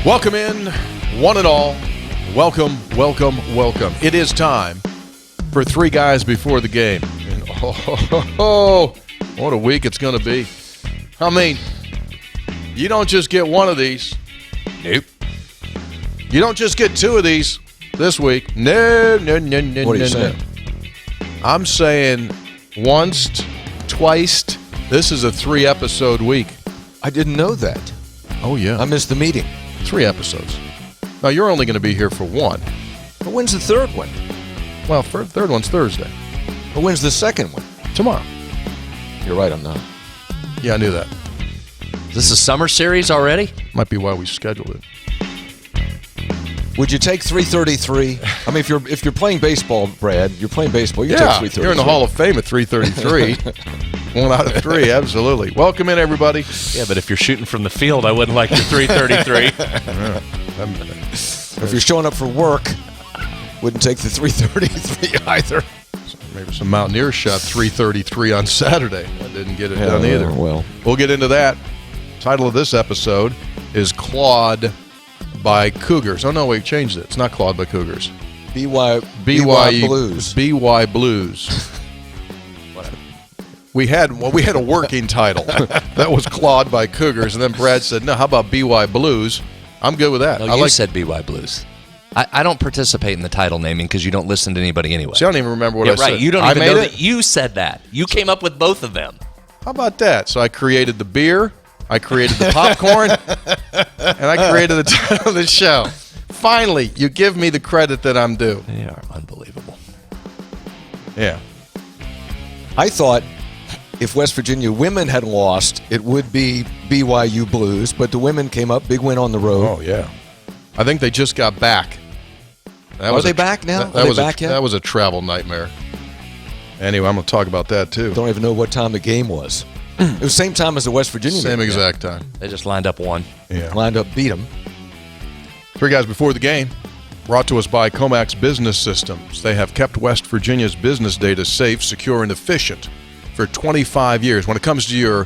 Welcome in, one and all. Welcome, welcome, welcome. It is time for Three Guys Before the Game. And what a week it's going to be. I mean, you don't just get one of these. Nope. You don't just get two of these this week. No. What are you saying? I'm saying once, twice. This is a 3-episode week. I didn't know that. Oh, yeah. I missed the meeting. 3 episodes. Now, you're only going to be here for one. But when's the third one? Well, third one's Thursday. But when's the second one? Tomorrow. You're right, I'm not. Yeah, I knew that. Is this a summer series already? Might be why we scheduled it. Would you take 333? I mean, if you're playing baseball, Brad, you're playing baseball. You take 333. You're in the Hall of Fame at 333. 1 out of 3, absolutely. Welcome in, everybody. Yeah, but if you're shooting from the field, I wouldn't like your 333. If you're showing up for work, wouldn't take the 333 either. Maybe some Mountaineers shot 333 on Saturday. I didn't get it done either. Well, we'll get into that. Title of this episode is Clawed by Cougars. Oh, no, we changed it. It's not Clawed by Cougars. BY Blues. BY Blues. We had a working title. That was Clawed by Cougars. And then Brad said, no, how about BY Blues? I'm good with that. No, you said BY Blues. I don't participate in the title naming because you don't listen to anybody anyway. See, I don't even remember what I said. Right. You don't even know that you said that. You came up with both of them. How about that? So I created the beer, I created the popcorn, and I created the title of the show. Finally, you give me the credit that I'm due. They are unbelievable. Yeah. I thought if West Virginia women had lost, it would be BYU Blues, but the women came up, big win on the road. Oh, yeah. I think they just got back. Are they back now? Are they back yet? That was a travel nightmare. Anyway, I'm going to talk about that, too. Don't even know what time the game was. It was the same time as the West Virginia game. Same exact time. They just lined up one. Yeah. Lined up, beat them. Three Guys Before the Game, brought to us by Comax Business Systems. They have kept West Virginia's business data safe, secure, and efficient for 25 years. When it comes to your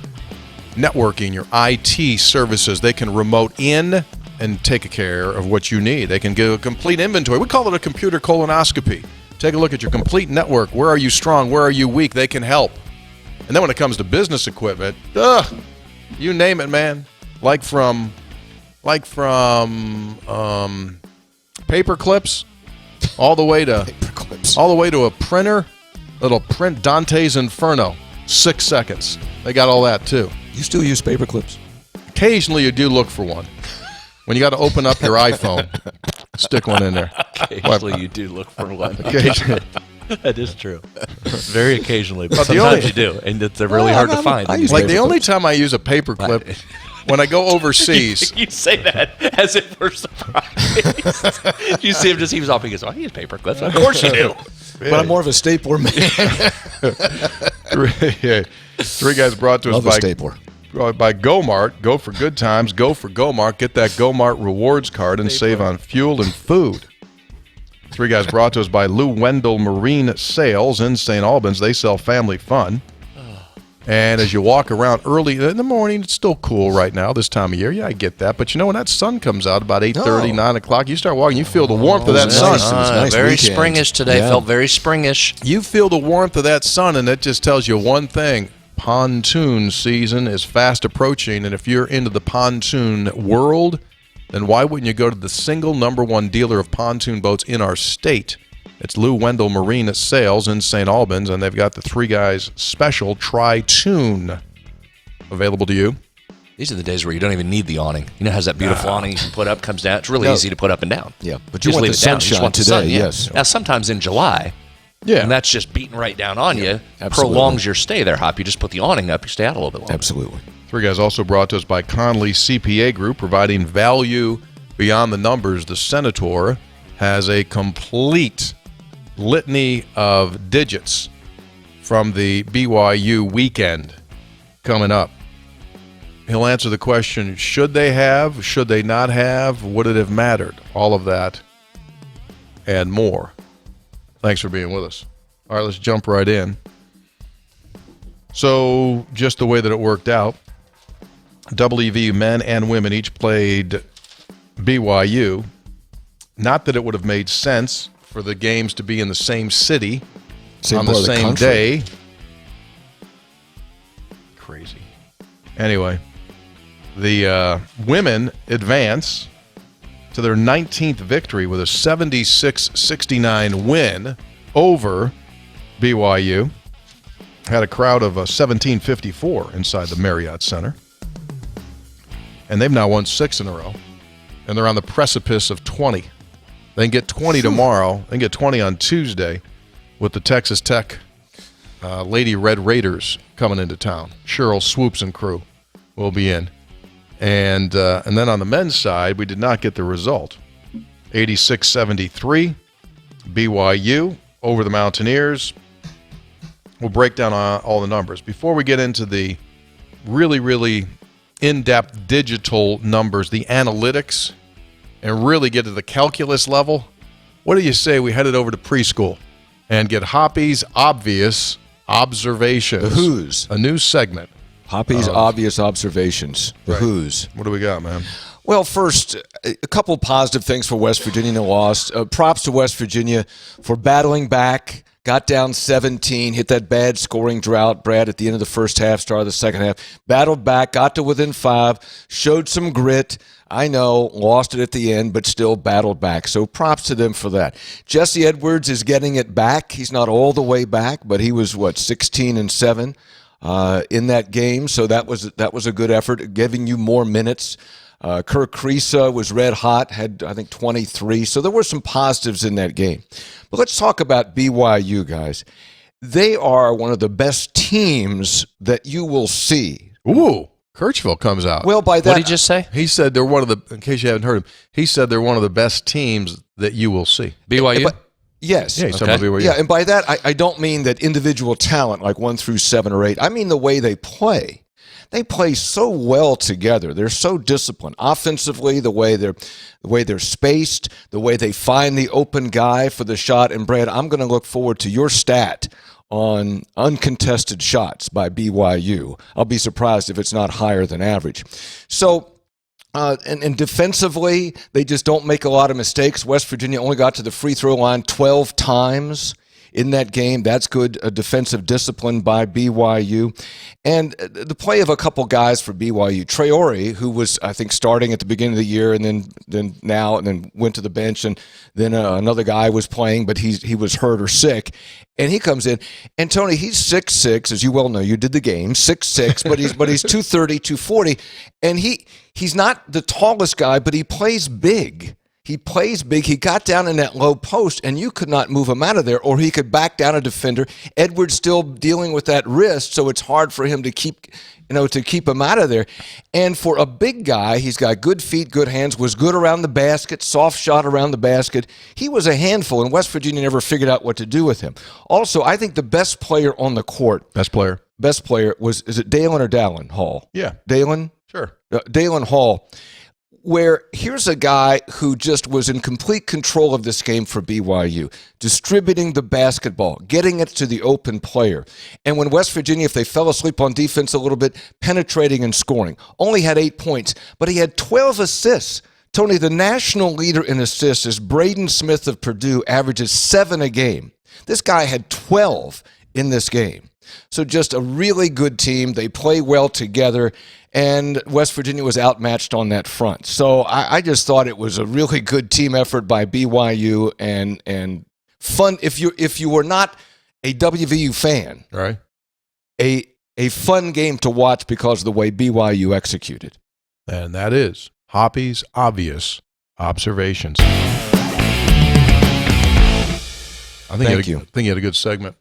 networking, your IT services, they can remote in and take care of what you need. They can give a complete inventory. We call it a computer colonoscopy. Take a look at your complete network. Where are you strong? Where are you weak? They can help. And then when it comes to business equipment, you name it, man. Like from paper clips all the way to a printer that'll print Dante's Inferno. 6 seconds. They got all that too. You still use paper clips? Occasionally you do look for one. When you got to open up your iPhone, stick one in there. Occasionally you do look for one. Occasionally. That is true. Very occasionally, but sometimes you do, and they're really hard to find. Like the only time I use a paper clip when I go overseas. You say that as if we're surprised. You see him just heaves off. He goes, "Oh, I use paper clips." Of course you do. But I'm more of a stapler man. Three Guys brought to us by Go-Mart. Go for good times. Go for Go-Mart. Get that Go-Mart rewards card and save on fuel and food. Three Guys brought to us by Lou Wendell Marine Sales in St. Albans. They sell family fun. And as you walk around early in the morning, it's still cool right now this time of year. Yeah, I get that. But you know, when that sun comes out about 8:30, 9 o'clock, you start walking, you feel the warmth of that sun. Nice very weekend. springish today. Yeah. Felt very springish. You feel the warmth of that sun, and it just tells you one thing. Pontoon season is fast approaching, and if you're into the pontoon world, then why wouldn't you go to the single #1 dealer of pontoon boats in our state? It's Lou Wendell Marine Sales in St. Albans, and they've got the Three Guys special Tri-Toon available to you. These are the days where you don't even need the awning. You know, it has that beautiful awning you can put up, comes down. It's really easy to put up and down. Yeah, but you want the sunshine today, yes. Now, sometimes in July, and that's just beating right down on you, absolutely. prolongs your stay there, Hop. You just put the awning up, you stay out a little bit longer. Absolutely. Three Guys also brought to us by Conley CPA Group, providing value beyond the numbers. The Senator has a complete litany of digits from the BYU weekend coming up. He'll answer the question, should they have, should they not have, would it have mattered? All of that and more. Thanks for being with us. All right, let's jump right in. So just the way that it worked out, WVU men and women each played BYU. Not that it would have made sense for the games to be in the same city on the part of same country. day. Crazy. Anyway, the women advance to their 19th victory with a 76-69 win over BYU. Had a crowd of 1,754 inside the Marriott Center. And they've now won 6 in a row. And they're on the precipice of 20. They can get 20 tomorrow. They can get 20 on Tuesday with the Texas Tech Lady Red Raiders coming into town. Cheryl Swoops and crew will be in. And then on the men's side, we did not get the result. 86-73, BYU over the Mountaineers. We'll break down all the numbers. Before we get into the really, really in-depth digital numbers, the analytics, and really get to the calculus level, what do you say we head it over to preschool and get Hoppy's Obvious Observations? The Who's. A new segment. Hoppy's Obvious Observations. The Right. Who's. What do we got, man? Well, first, a couple positive things for West Virginia in the loss. Props to West Virginia for battling back. Got down 17, hit that bad scoring drought, Brad, at the end of the first half, start of the second half. Battled back, got to within 5, showed some grit. I know, lost it at the end, but still battled back. So props to them for that. Jesse Edwards is getting it back. He's not all the way back, but he was, 16-7 in that game. So that was a good effort, giving you more minutes. Kirk Kriisa was red hot, had, I think, 23. So there were some positives in that game. But let's talk about BYU, guys. They are one of the best teams that you will see. Ooh, Kirchville comes out. Well, by that, What did he just say? He said they're one of the, in case you haven't heard him, he said they're one of the best teams that you will see. BYU? yes. Yeah, he's talking Okay. about BYU. Yeah, and by that, I don't mean that individual talent like 1 through 7 or 8. I mean the way they play. They play so well together. They're so disciplined. Offensively, the way they're spaced, the way they find the open guy for the shot. And Brad, I'm going to look forward to your stat on uncontested shots by BYU. I'll be surprised if it's not higher than average. So, and defensively, they just don't make a lot of mistakes. West Virginia only got to the free throw line 12 times in that game. That's good defensive discipline by BYU. And the play of a couple guys for BYU. Traore, who was, I think, starting at the beginning of the year and then now and then went to the bench, and then another guy was playing, but he was hurt or sick. And he comes in, and Tony, he's 6'6", as you well know. You did the game, 6'6", but he's 230, 240, and he's not the tallest guy, but he plays big. He plays big. He got down in that low post, and you could not move him out of there, or he could back down a defender. Edwards still dealing with that wrist, so it's hard for him to keep him out of there. And for a big guy, he's got good feet, good hands, was good around the basket, soft shot around the basket. He was a handful, and West Virginia never figured out what to do with him. Also, I think the best player on the court, is it Dalen or Dallin Hall? Yeah. Dalen? Sure. Dalen Hall. Where here's a guy who just was in complete control of this game for BYU, distributing the basketball, getting it to the open player. And when West Virginia, if they fell asleep on defense a little bit, penetrating and scoring. Only had 8 points, but he had 12 assists. Tony, the national leader in assists is Braden Smith of Purdue, averages 7 a game. This guy had 12 in this game. So just a really good team. They play well together, and West Virginia was outmatched on that front. So I just thought it was a really good team effort by BYU and fun. If you were not a WVU fan, All right. a fun game to watch because of the way BYU executed. And that is Hoppy's Obvious Observations. Thank you. I think you had a good segment.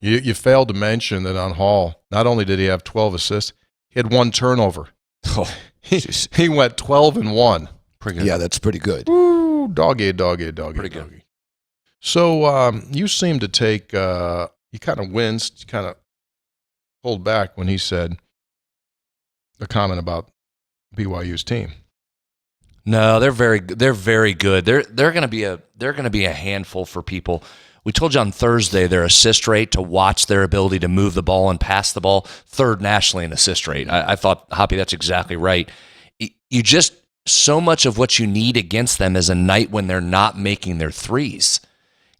You failed to mention that on Hall, not only did he have 12 assists, he had 1 turnover. Oh, He went 12-1. Pretty good. yeah, that's pretty good. Ooh, doggy. Pretty good. So you seem to take, you kind of winced, you kind of pulled back when he said the comment about BYU's team. No, they're very good. They're going to be a handful for people. We told you on Thursday their assist rate, to watch their ability to move the ball and pass the ball, 3rd nationally in assist rate. I thought, Hoppy, that's exactly right. You just so much of what you need against them is a night when they're not making their threes.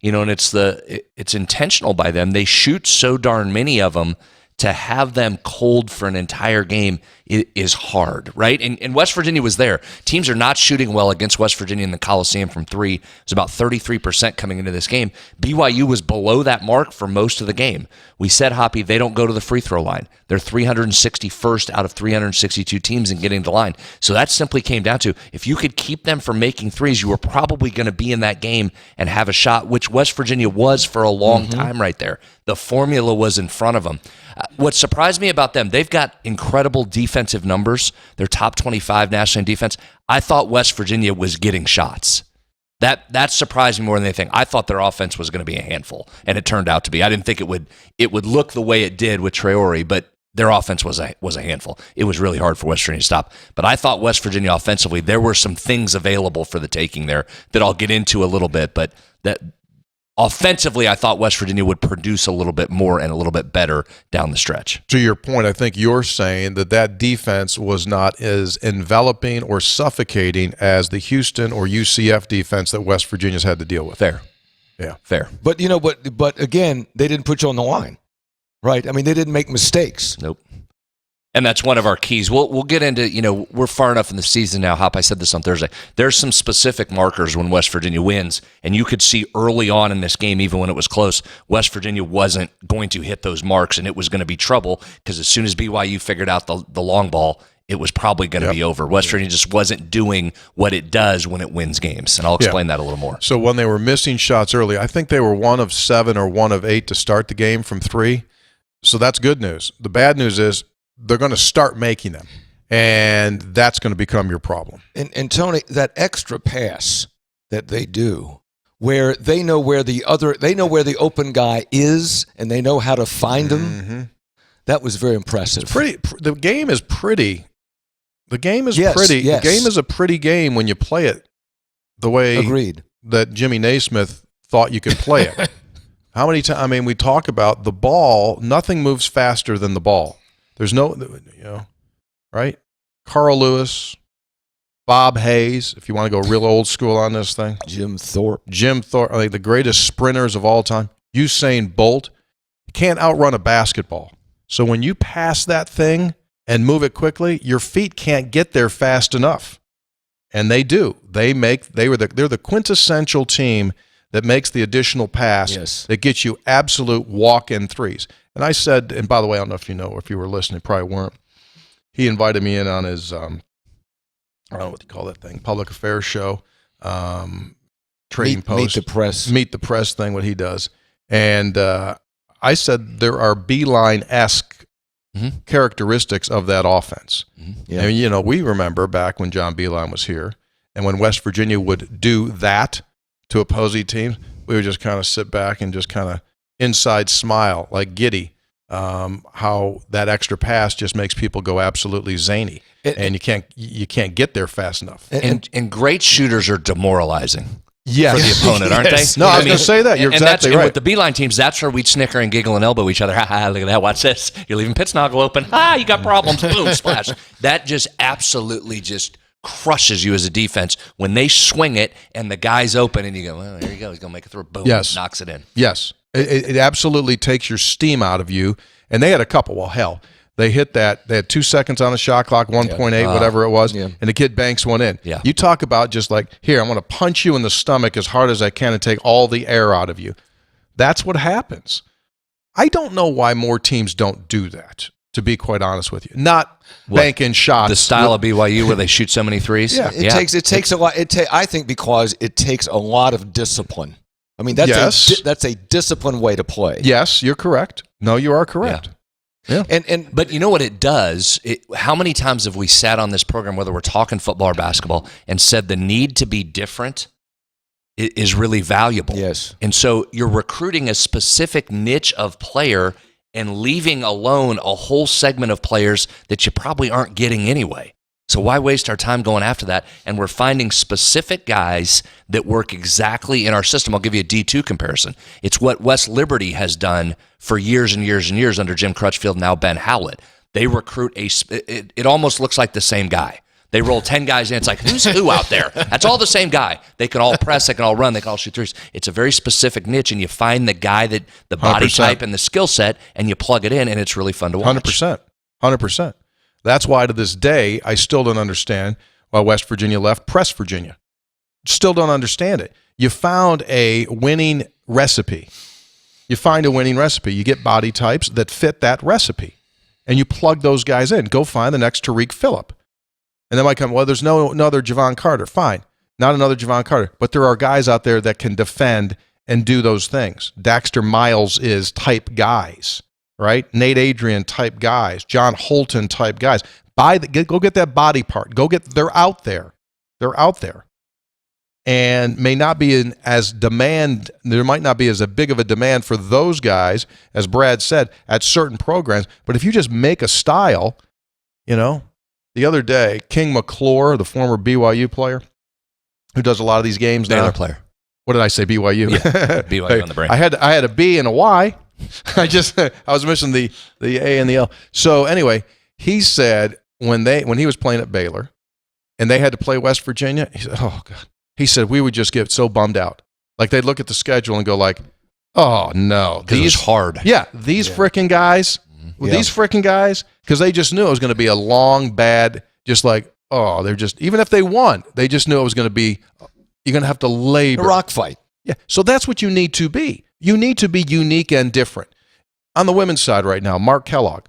And it's intentional by them. They shoot so darn many of them. To have them cold for an entire game is hard, right? And West Virginia was there. Teams are not shooting well against West Virginia in the Coliseum from three. It was about 33% coming into this game. BYU was below that mark for most of the game. We said, Hoppy, they don't go to the free throw line. They're 361st out of 362 teams in getting to the line. So that simply came down to, if you could keep them from making threes, you were probably going to be in that game and have a shot, which West Virginia was for a long time right there. The formula was in front of them. What surprised me about them, they've got incredible defensive numbers. They're top 25 nationally in defense. I thought West Virginia was getting shots. That surprised me more than anything. I thought their offense was going to be a handful, and it turned out to be. I didn't think it would look the way it did with Traore, but their offense was a handful. It was really hard for West Virginia to stop. But I thought West Virginia offensively, there were some things available for the taking there that I'll get into a little bit, but that offensively, I thought West Virginia would produce a little bit more and a little bit better down the stretch. To your point, I think you're saying that defense was not as enveloping or suffocating as the Houston or UCF defense that West Virginia's had to deal with. Fair. Yeah. Fair. But but again, they didn't put you on the line, right? I mean, they didn't make mistakes. Nope. And that's one of our keys. We'll get into, we're far enough in the season now, Hop, I said this on Thursday. There's some specific markers when West Virginia wins, and you could see early on in this game, even when it was close, West Virginia wasn't going to hit those marks, and it was going to be trouble, because as soon as BYU figured out the long ball, it was probably going to be over. West Virginia just wasn't doing what it does when it wins games, and I'll explain that a little more. So when they were missing shots early, I think they were 1 of 7 or 1 of 8 to start the game from 3. So that's good news. The bad news is they're going to start making them, and that's going to become your problem. And Tony, that extra pass that they do, where they know where the open guy is, and they know how to find him, that was very impressive. The game is pretty. The game is Yes, pretty. yes. The game is a pretty game when you play it the way Agreed. that Jimmy Naismith thought you could play it. How many times? I mean, we talk about the ball. Nothing moves faster than the ball. There's no, right? Carl Lewis, Bob Hayes, if you want to go real old school on this thing. Jim Thorpe, like the greatest sprinters of all time. Usain Bolt. You can't outrun a basketball. So when you pass that thing and move it quickly, your feet can't get there fast enough. And they do. They're the quintessential team that makes the additional pass that gets you absolute walk-in threes. And I said, and by the way, I don't know if you know or if you were listening, probably weren't. He invited me in on his, I don't know what you call that thing, public affairs show, Trading Post. Meet the press thing, what he does. And I said there are Beeline-esque characteristics of that offense. Yeah. And, we remember back when John Beeline was here, and when West Virginia would do that to opposing teams, we would just kind of sit back and just kind of inside smile like giddy. How that extra pass just makes people go absolutely zany, and you can't get there fast enough. And great shooters are demoralizing. For the opponent, aren't they? No, I was going to say that. You're exactly right. And with the Beeline teams, that's where we'd snicker and giggle and elbow each other. Ha ha, look at that. Watch this. You're leaving Pittsnoggle open. Ha, you got problems. Boom, splash. That just absolutely just crushes you as a defense when they swing it and the guy's open and you go, well, there you go. He's going to make it through. Boom, knocks it in. Yes. It absolutely takes your steam out of you. And they had a couple. Well, hell. They hit that. They had 2 seconds on the shot clock, 1.8, whatever it was, and the kid banks one in. Yeah. You talk about just like, here, I'm going to punch you in the stomach as hard as I can and take all the air out of you. That's what happens. I don't know why more teams don't do that, to be quite honest with you. Not banking shots. The style of BYU where they shoot so many threes? Yeah, it takes a lot. I think because it takes a lot of discipline. I mean, that's a disciplined way to play. Yes, you're correct. No, you are correct. Yeah. But you know what it does? How many times have we sat on this program, whether we're talking football or basketball, and said the need to be different is really valuable? Yes. And so you're recruiting a specific niche of player and leaving alone a whole segment of players that you probably aren't getting anyway. So why waste our time going after that? And we're finding specific guys that work exactly in our system. I'll give you a D2 comparison. It's what West Liberty has done for years and years and years under Jim Crutchfield, now Ben Howlett. They recruit it almost looks like the same guy. They roll 10 guys in. It's like, who's who out there? That's all the same guy. They can all press, they can all run, they can all shoot threes. It's a very specific niche, and you find the guy that the body 100%. type and the skill set, and you plug it in, and it's really fun to watch. 100%. That's why to this day, I still don't understand why West Virginia left press Virginia. Still don't understand it. You found a winning recipe. You find a winning recipe. You get body types that fit that recipe, and you plug those guys in. Go find the next Tariq Phillip. And then might come, well, there's no another Javon Carter. Fine, not another Javon Carter. But there are guys out there that can defend and do those things. Daxter Miles is type guys, right? Nate Adrian type guys. John Holton type guys. Go get that body part. They're out there. They're out there. And may not be as demand, there might not be as a big of a demand for those guys, as Brad said, at certain programs. But if you just make a style, the other day, King McClure, the former BYU player, who does a lot of these games now. Baylor player. What did I say, BYU? Yeah, BYU on the brain. I had a B and a Y. I was missing the A and the L. So anyway, he said when he was playing at Baylor and they had to play West Virginia, he said, oh, God. He said, we would just get so bummed out. Like, they'd look at the schedule and go like, oh, no. Because it's hard. Yeah, these freaking guys, because they just knew it was going to be a long, bad, just like, oh, they're just, even if they won, they just knew it was going to be, you're going to have to labor. A rock fight. Yeah, so that's what you need to be. You need to be unique and different. On the women's side right now, Mark Kellogg,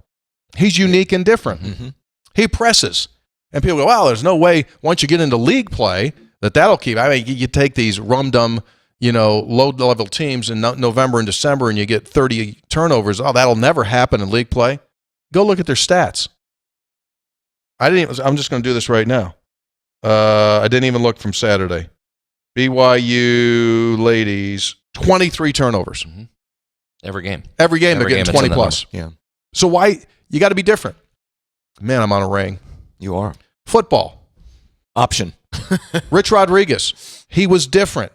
he's unique and different. Mm-hmm. He presses. And people go, well, there's no way once you get into league play that'll keep. I mean, you take these rum-dum, low-level teams in November and December and you get 30 turnovers. Oh, that'll never happen in league play. Go look at their stats. I'm just going to do this right now. I didn't even look from Saturday. BYU ladies, 23 turnovers. Mm-hmm. Every game. Every game they're getting 20 plus. Yeah. So why? You got to be different. Man, I'm on a ring. You are. Football. Option. Rich Rodriguez. He was different.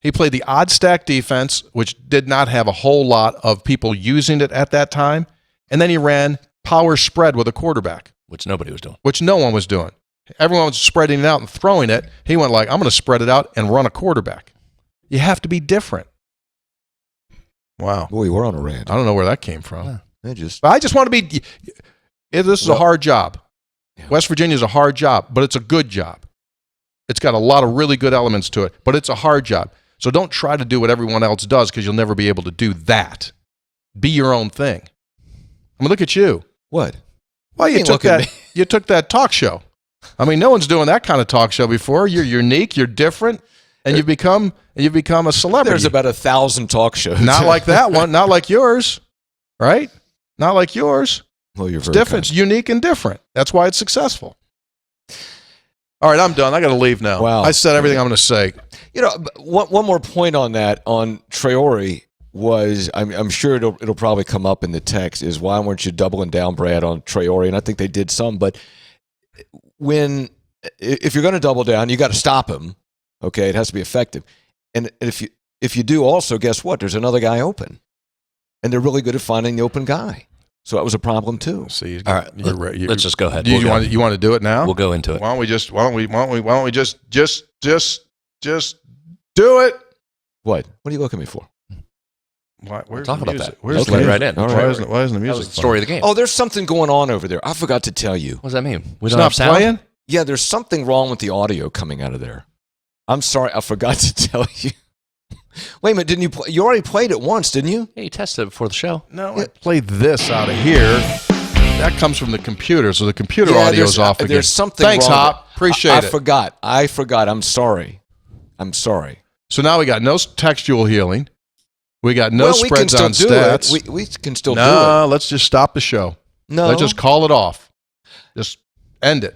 He played the odd stack defense, which did not have a whole lot of people using it at that time. And then he ran power spread with a quarterback. Which nobody was doing. Which no one was doing. Everyone was spreading it out and throwing it. He went like, I'm going to spread it out and run a quarterback. You have to be different. Wow. Boy, we're on a rant. I don't know where that came from. Yeah, I just want to be. This is a hard job. Yeah. West Virginia is a hard job, but it's a good job. It's got a lot of really good elements to it, but it's a hard job. So don't try to do what everyone else does because you'll never be able to do that. Be your own thing. I mean, look at you. What? Well, you took that talk show. I mean, no one's doing that kind of talk show before. You're unique. You're different, and you've become a celebrity. There's about 1,000 talk shows. Not like that one. Not like yours, right? Not like yours. Well, you're it's different. It's unique and different. That's why it's successful. All right, I'm done. I got to leave now. Wow. I said everything I'm going to say. One more point on that, on Traore, was I'm sure it'll probably come up in the text, is why weren't you doubling down, Brad, on Traore? And I think they did some, but if you're going to double down, you got to stop him. Okay, it has to be effective. And if you do, also, guess what? There's another guy open, and they're really good at finding the open guy. So that was a problem too. See, all right, let's just go ahead. You want to do it now? We'll go into it. Why don't we just do it? What are you looking at me for? Where's talk the about music? that. Where's Okay, the right in. Why isn't the That music? was the story of the game. Oh, there's something going on over there. I forgot to tell you. What does that mean? We It's don't not have sound? playing. Yeah, there's something wrong with the audio coming out of there. I'm sorry, I forgot to tell you. Wait a minute, didn't you play? You already played it once, didn't you? Yeah, you tested it before the show. No, I played this out of here. That comes from the computer, so the computer audio is off again. There's something Thanks, wrong. Hop. Appreciate I it. I forgot. I'm sorry. So now we got no textual healing. We got no we can spreads still on do stats. it. We can still do No, it. let's just stop the show. No. Let's just call it off. Just end it.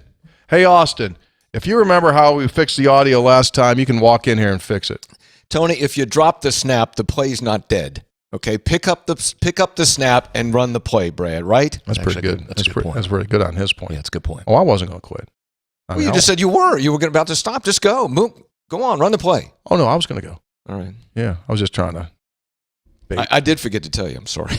Hey, Austin, if you remember how we fixed the audio last time, you can walk in here and fix it. Tony, if you drop the snap, the play's not dead. Okay, pick up the snap and run the play, Brad. Right? That's Actually, pretty good. that's a good point. That's pretty good on his point. Yeah, it's a good point. Oh, I wasn't going to quit. Well, you just said you were. You were about to stop. Just go. Move. Go on. Run the play. Oh, no, I was going to go. All right. Yeah, I was just trying to. I did forget to tell you. I'm sorry.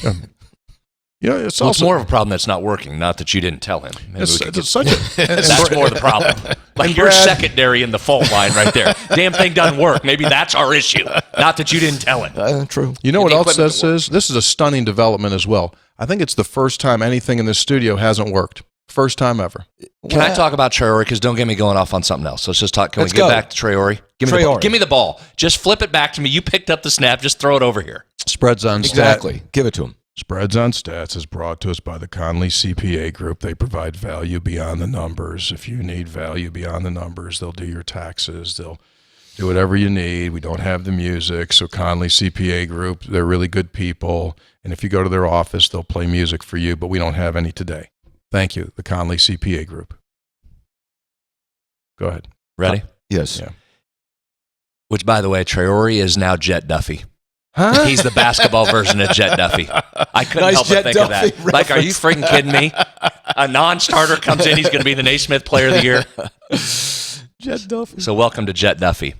It's Well, it's also more of a problem that's not working, not that you didn't tell him. Maybe we could it's such a that's more the problem. Like you're secondary in the fault line right there. Damn thing doesn't work. Maybe that's our issue, not that you didn't tell him. True. You know And what the else equipment this is? This is a stunning development as well. I think it's the first time anything in this studio hasn't worked. First time ever. Can I talk about Traore? Because don't get me going off on something else. Let's just talk. Can Let's we get go. back to Traore? Give me the ball. Traore. Give me the ball. Just flip it back to me. You picked up the snap. Just throw it over here. Spreads on Exactly. Give it to him. Spreads on Stats is brought to us by the Conley CPA Group. They provide value beyond the numbers. If you need value beyond the numbers, they'll do your taxes. They'll do whatever you need. We don't have the music. So Conley CPA Group, they're really good people. And if you go to their office, they'll play music for you, but we don't have any today. Thank you, the Conley CPA Group. Go ahead. Ready? Yes. Yeah. Which, by the way, Traore is now Jet Duffy. Huh? He's the basketball version of Jet Duffy. I couldn't Nice help but Jet think Duffy of that. Like, are you freaking kidding me? A non-starter comes in, he's going to be the Naismith Player of the Year. Jet Duffy. So welcome to Jet Duffy.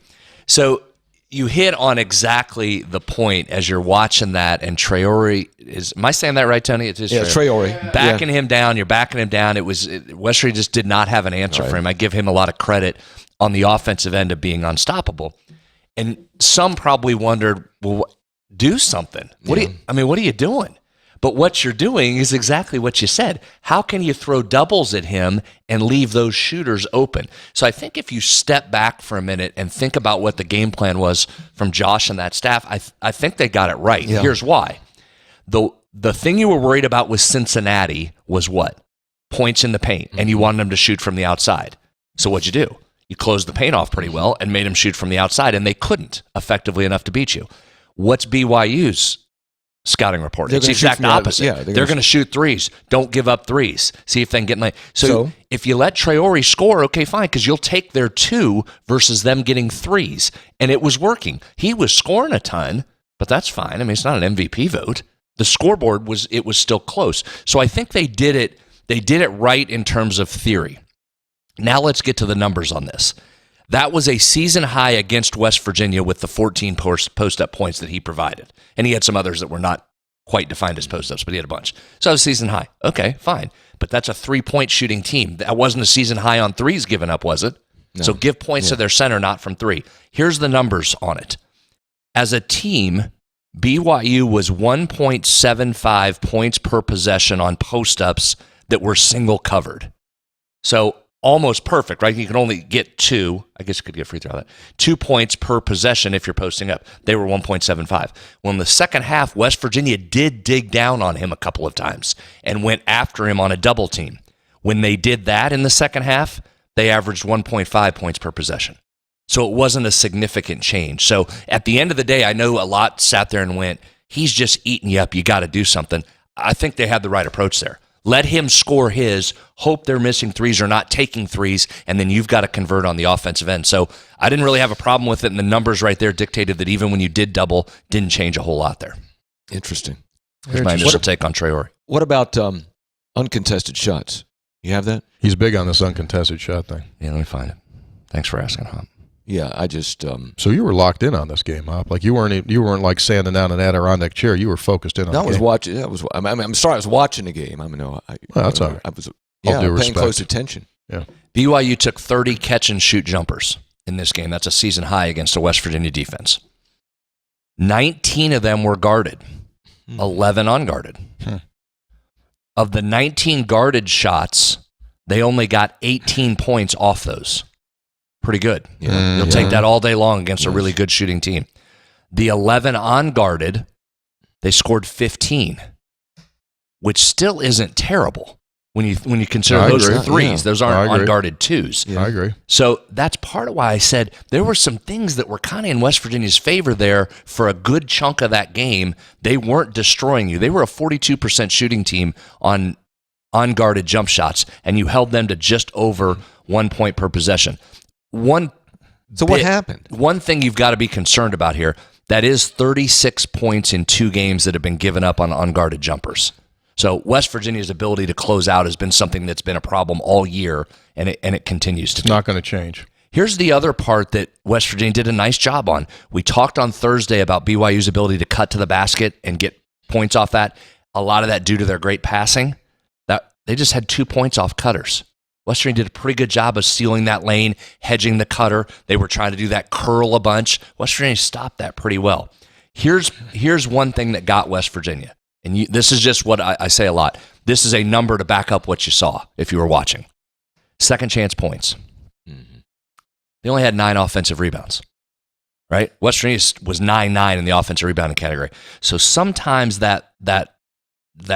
So you hit on exactly the point as you're watching that, and Traore is. Am I saying that right, Tony? It's Traore. Backing him down. You're backing him down. West Virginia just did not have an answer for him. I give him a lot of credit on the offensive end of being unstoppable. And some probably wondered, well, do something. What are you doing? But what you're doing is exactly what you said. How can you throw doubles at him and leave those shooters open? So I think if you step back for a minute and think about what the game plan was from Josh and that staff, I think they got it right. Yeah. Here's why. The thing you were worried about with Cincinnati was what? Points in the paint, and you wanted them to shoot from the outside. So what'd you do? You closed the paint off pretty well and made them shoot from the outside, and they couldn't effectively enough to beat you. What's BYU's scouting report? They're It's the gonna shoot exact from the other- opposite. yeah, they're going to shoot threes. Don't give up threes. See if they can get in lane. So if you let Traore score, okay, fine, because you'll take their two versus them getting threes. And it was working. He was scoring a ton, but that's fine. I mean, it's not an MVP vote. The scoreboard was still close. So I think they did it right in terms of theory. Now let's get to the numbers on this. That was a season high against West Virginia with the 14 post-up points that he provided. And he had some others that were not quite defined as post-ups, but he had a bunch. So it was season high. Okay, fine. But that's a three-point shooting team. That wasn't a season high on threes given up, was it? No. So give points to their center, not from three. Here's the numbers on it. As a team, BYU was 1.75 points per possession on post-ups that were single covered. So almost perfect, right? You can only get two. I guess you could get free throw out of that. 2 points per possession if you're posting up. They were 1.75. Well, in the second half, West Virginia did dig down on him a couple of times and went after him on a double team. When they did that in the second half, they averaged 1.5 points per possession. So it wasn't a significant change. So at the end of the day, I know a lot sat there and went, he's just eating you up. You got to do something. I think they had the right approach there. Let him score his, hope they're missing threes or not taking threes, and then you've got to convert on the offensive end. So I didn't really have a problem with it, and the numbers right there dictated that even when you did double, didn't change a whole lot there. Interesting. Here's my initial take on Traore. What about uncontested shots? You have that? He's big on this uncontested shot thing. Yeah, let me find it. Thanks for asking, Hop. Yeah, I just So you were locked in on this game, Hop. Like you weren't like sanding down an Adirondack chair. You were focused in on. I the was game. watching. I'm sorry. I was watching the game. Well, that's all right. I was. All Yeah, due paying respect. close attention. Yeah. BYU took 30 catch and shoot jumpers in this game. That's a season high against a West Virginia defense. 19 of them were guarded, 11 unguarded. Of the 19 guarded shots, they only got 18 points off those. Pretty good. Yeah. You'll take that all day long against a really good shooting team. The 11 unguarded, they scored 15, which still isn't terrible when you consider I those agree. are threes. Yeah. Those I aren't agree. unguarded twos. I agree. So that's part of why I said there were some things that were kind of in West Virginia's favor there for a good chunk of that game. They weren't destroying you. They were a 42% shooting team on unguarded jump shots, and you held them to just over 1 point per possession. So what happened? One thing you've got to be concerned about here, that is 36 points in 2 games that have been given up on unguarded jumpers. So West Virginia's ability to close out has been something that's been a problem all year, and it continues to It's not going to change. Here's the other part that West Virginia did a nice job on. We talked on Thursday about BYU's ability to cut to the basket and get points off that. a lot of that due to their great passing, that they just had 2 points off cutters. West Virginia did a pretty good job of sealing that lane, hedging the cutter. They were trying to do that curl a bunch. West Virginia stopped that pretty well. Here's one thing that got West Virginia, and this is just what I say a lot. This is a number to back up what you saw if you were watching. Second chance points. They only had 9 offensive rebounds, right? West Virginia was 9-9 in the offensive rebounding category. So sometimes that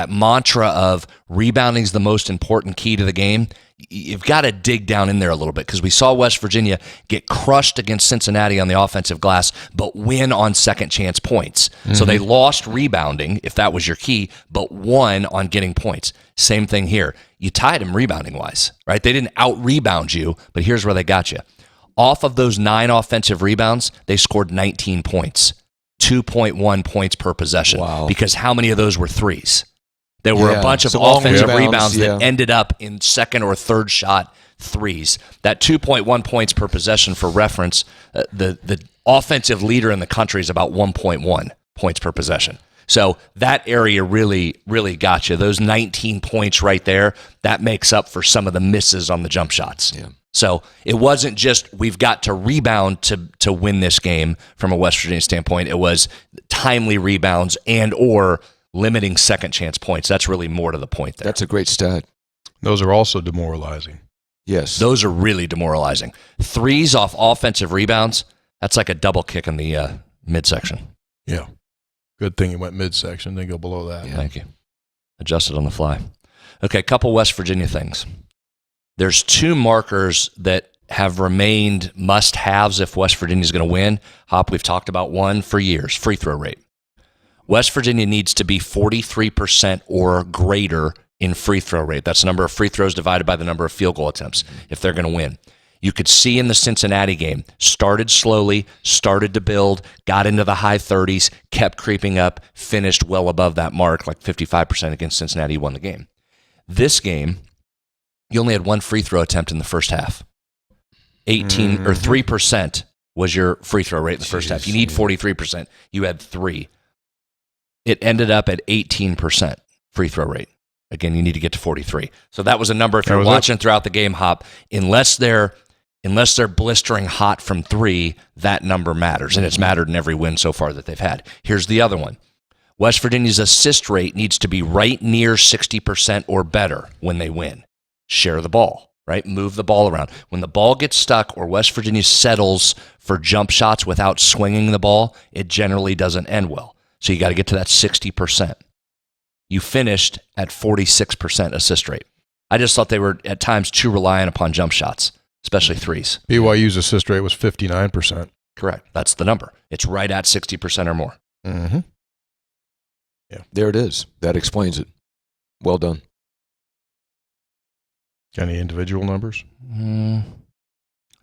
mantra of rebounding is the most important key to the game, you've got to dig down in there a little bit, because we saw West Virginia get crushed against Cincinnati on the offensive glass, but win on second chance points. So they lost rebounding, if that was your key, but won on getting points. Same thing here. You tied them rebounding-wise, right? They didn't out-rebound you, but here's where they got you. Off of those 9 offensive rebounds, they scored 19 points, 2.1 points per possession. Wow. Because how many of those were threes? There were a bunch of So long offensive rebounds, rebounds that ended up in second or third shot threes. That 2.1 points per possession, for reference, the offensive leader in the country is about 1.1 points per possession. So that area really, really got you. Those 19 points right there, that makes up for some of the misses on the jump shots. Yeah. So it wasn't just we've got to rebound to win this game from a West Virginia standpoint. It was timely rebounds and or limiting second chance points. That's really more to the point there. That's a great stat. Those are also demoralizing. Yes. Those are really demoralizing. Threes off offensive rebounds, that's like a double kick in the midsection. Yeah. Good thing you went midsection, then go below that. Yeah. Thank you. Adjusted on the fly. Okay, a couple West Virginia things. There's 2 markers that have remained must-haves if West Virginia's going to win. Hop, we've talked about one for years, free throw rate. West Virginia needs to be 43% or greater in free throw rate. That's the number of free throws divided by the number of field goal attempts if they're going to win. You could see in the Cincinnati game, started slowly, started to build, got into the high 30s, kept creeping up, finished well above that mark, like 55% against Cincinnati, won the game. This game, you only had 1 free throw attempt in the first half. 18 or 3% was your free throw rate in the first half. You need 43%. You had 3. It ended up at 18% free throw rate. Again, you need to get to 43. So that was a number, if you're watching throughout the game, Hop, unless they're blistering hot from 3, that number matters. And it's mattered in every win so far that they've had. Here's the other one. West Virginia's assist rate needs to be right near 60% or better when they win. Share the ball, right? Move the ball around. When the ball gets stuck or West Virginia settles for jump shots without swinging the ball, it generally doesn't end well. So you got to get to that 60%. You finished at 46% assist rate. I just thought they were at times too reliant upon jump shots, especially threes. BYU's assist rate was 59%. Correct. That's the number. It's right at 60% or more. Mm-hmm. Yeah. There it is. That explains it. Well done. Any individual numbers? I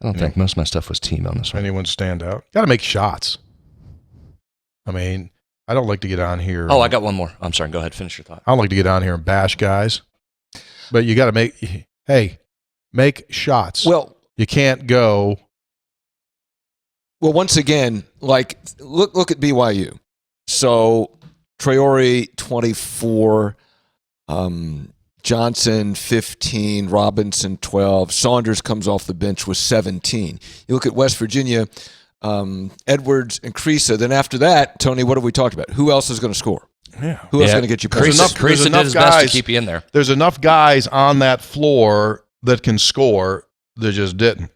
don't think most of my stuff was team on this one. Anyone stand out? Got to make shots. I mean, I don't like to get on here. Oh, I got one more. I'm sorry. Go ahead. Finish your thought. I don't like to get on here and bash guys. But you got to make shots. Well, you can't go. Well, once again, like look at BYU. So Traore 24, Johnson 15, Robinson 12, Saunders comes off the bench with 17. You look at West Virginia, Edwards and Kriisa. Then after that, Tony, what have we talked about? Who else is going to score? Yeah. Who else is going to get you points? Kriisa did his best to keep you in there. There's enough guys on that floor that can score that just didn't.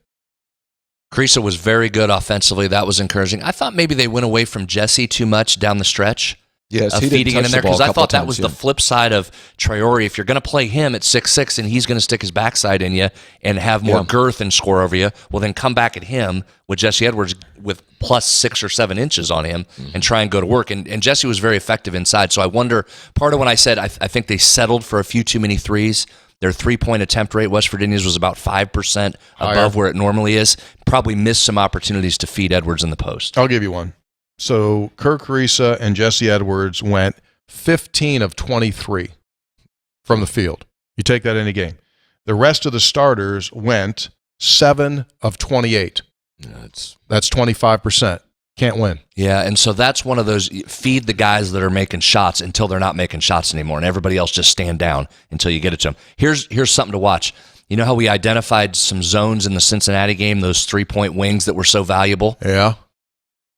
Kriisa was very good offensively. That was encouraging. I thought maybe they went away from Jesse too much down the stretch. Yes, he feeding it in there, because I thought that was the flip side of Traore. If you're going to play him at 6'6" and he's going to stick his backside in you and have more girth and score over you, well, then come back at him with Jesse Edwards with plus 6 or 7 inches on him and try and go to work. And Jesse was very effective inside. So I wonder, part of when I said I think they settled for a few too many threes, their 3-point attempt rate, West Virginia's, was about 5% above where it normally is. Probably missed some opportunities to feed Edwards in the post. I'll give you one. So Kirk Kriisa and Jesse Edwards went 15 of 23 from the field. You take that any game. The rest of the starters went 7 of 28. That's 25%. Can't win. Yeah, and so that's one of those, feed the guys that are making shots until they're not making shots anymore, and everybody else just stand down until you get it to them. Here's something to watch. You know how we identified some zones in the Cincinnati game, those 3-point wings that were so valuable? Yeah.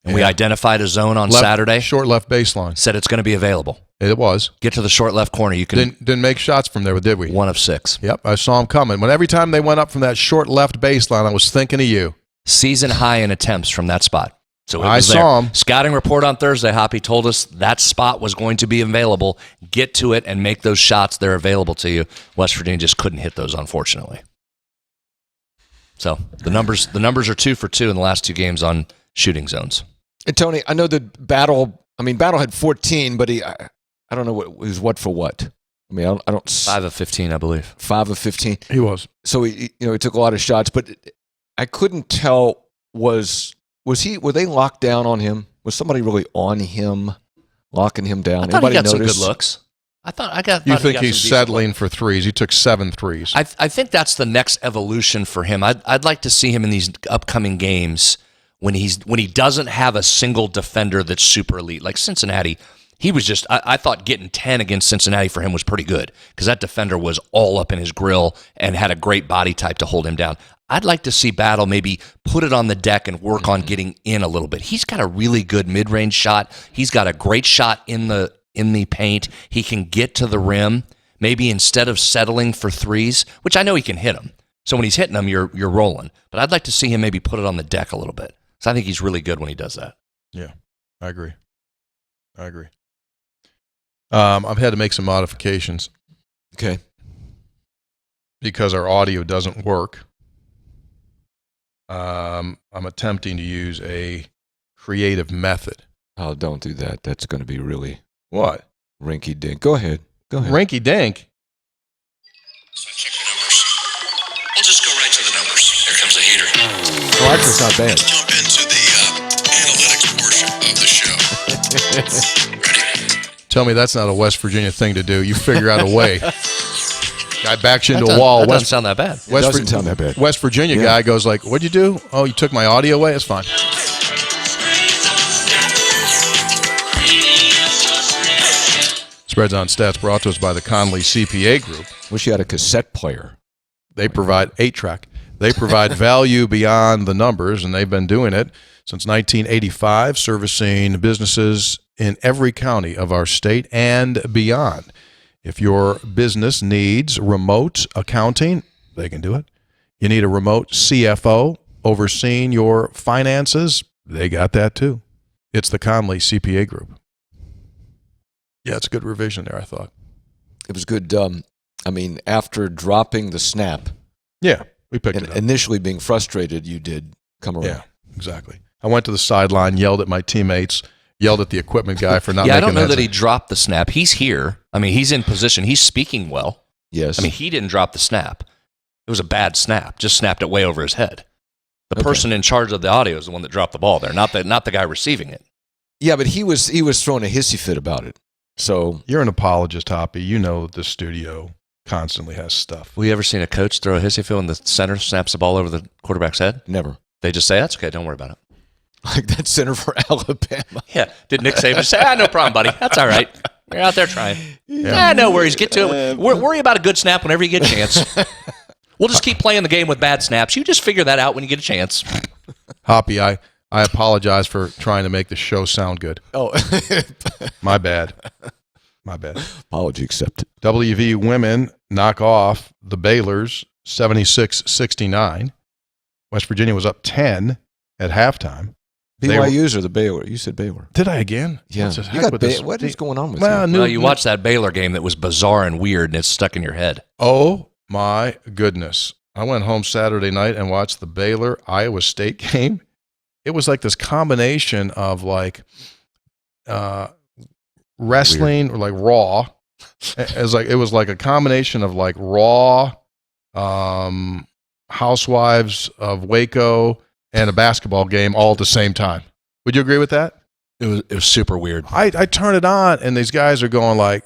And we identified a zone on Saturday. Short left baseline. Said it's going to be available. It was. Get to the short left corner. You can Didn't make shots from there, did we? 1 of 6. Yep, I saw him coming. Every time they went up from that short left baseline, I was thinking of you. Season high in attempts from that spot. So I saw him. Scouting report on Thursday, Hoppy told us that spot was going to be available. Get to it and make those shots. They're available to you. West Virginia just couldn't hit those, unfortunately. So the numbers are 2 for 2 in the last 2 games on shooting zones. And Tony, I know that Battle had 14, but I don't know what for what. I mean, I don't 5 of 15, I believe. 5 of 15. He was. So he took a lot of shots, but I couldn't tell were they locked down on him? Was somebody really on him, locking him down? I thought Anybody he got notice? some good looks. You think he's settling for threes? He took 7 threes. I think that's the next evolution for him. I'd like to see him in these upcoming games when he doesn't have a single defender that's super elite. Like Cincinnati, he was just, I thought getting 10 against Cincinnati for him was pretty good because that defender was all up in his grill and had a great body type to hold him down. I'd like to see Battle maybe put it on the deck and work on getting in a little bit. He's got a really good mid-range shot. He's got a great shot in the paint. He can get to the rim. Maybe instead of settling for threes, which I know he can hit them. So when he's hitting them, you're rolling. But I'd like to see him maybe put it on the deck a little bit. So I think he's really good when he does that. Yeah, I agree. I've had to make some modifications. Okay. Because our audio doesn't work. I'm attempting to use a creative method. Oh, don't do that. That's going to be really What? rinky dink. Go ahead. Rinky dink. So check the numbers. We'll just go right to the numbers. Here comes the heater. Oh, actually, it's not bad. Jump into the analytics portion of the show. Ready? Tell me that's not a West Virginia thing to do. You figure out a way. Guy backs you into a wall. That doesn't sound that bad. Doesn't sound that bad. West Virginia guy goes like, "What'd you do? Oh, you took my audio away? It's fine." Spreads on Stats brought to us by the Conley CPA Group. Wish you had a cassette player. They provide 8-track. They provide value beyond the numbers, and they've been doing it since 1985, servicing businesses in every county of our state and beyond. If your business needs remote accounting, they can do it. You need a remote CFO overseeing your finances, they got that too. It's the Conley CPA Group. Yeah, it's a good revision there, I thought. It was good. After dropping the snap, Yeah, we picked and it up. initially being frustrated, you did come around. Yeah, exactly. I went to the sideline, yelled at my teammates, yelled at the equipment guy for not Yeah, I making don't know that. that he dropped the snap. He's here. He's in position. He's speaking well. Yes. He didn't drop the snap. It was a bad snap. Just snapped it way over his head. The person in charge of the audio is the one that dropped the ball there, not the guy receiving it. Yeah, but he was throwing a hissy fit about it. So You're an apologist, Hoppy. You know the studio constantly has stuff. Have you ever seen a coach throw a hissy fit when the center snaps the ball over the quarterback's head? never. They just say, "That's okay. Don't worry about it." Like that center for Alabama. Yeah. Did Nick Saban say, "No problem, buddy. That's all right. You're out there trying." Yeah, no worries. Get to it. Worry about a good snap whenever you get a chance. We'll just keep playing the game with bad snaps. You just figure that out when you get a chance. Hoppy, I apologize for trying to make the show sound good. Oh, My bad. apology accepted. WV women knock off the Baylors 76-69. West Virginia was up 10 at halftime. BYU's or the Baylor? You said Baylor. Did I again? Yeah. What's the You heck got with this? what is going on with Well, you? You watched that Baylor game that was bizarre and weird, and it's stuck in your head. Oh, my goodness. I went home Saturday night and watched the Baylor-Iowa State game. It was like this combination of like wrestling or like Raw. It was like a combination of like Raw, Housewives of Waco, and a basketball game all at the same time. Would you agree with that? It was super weird. I turn it on and these guys are going like,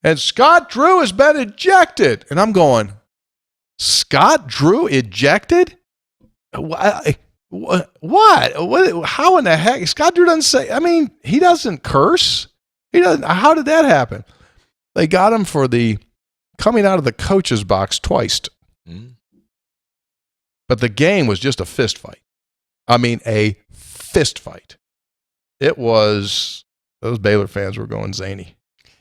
and Scott Drew has been ejected. And I'm going, Scott Drew ejected? What? How in the heck? Scott Drew doesn't say. I mean, he doesn't curse. He doesn't. How did that happen? They got him for the coming out of the coach's box twice. But the game was just a fist fight. I mean, a fist fight. It was. Those Baylor fans were going zany.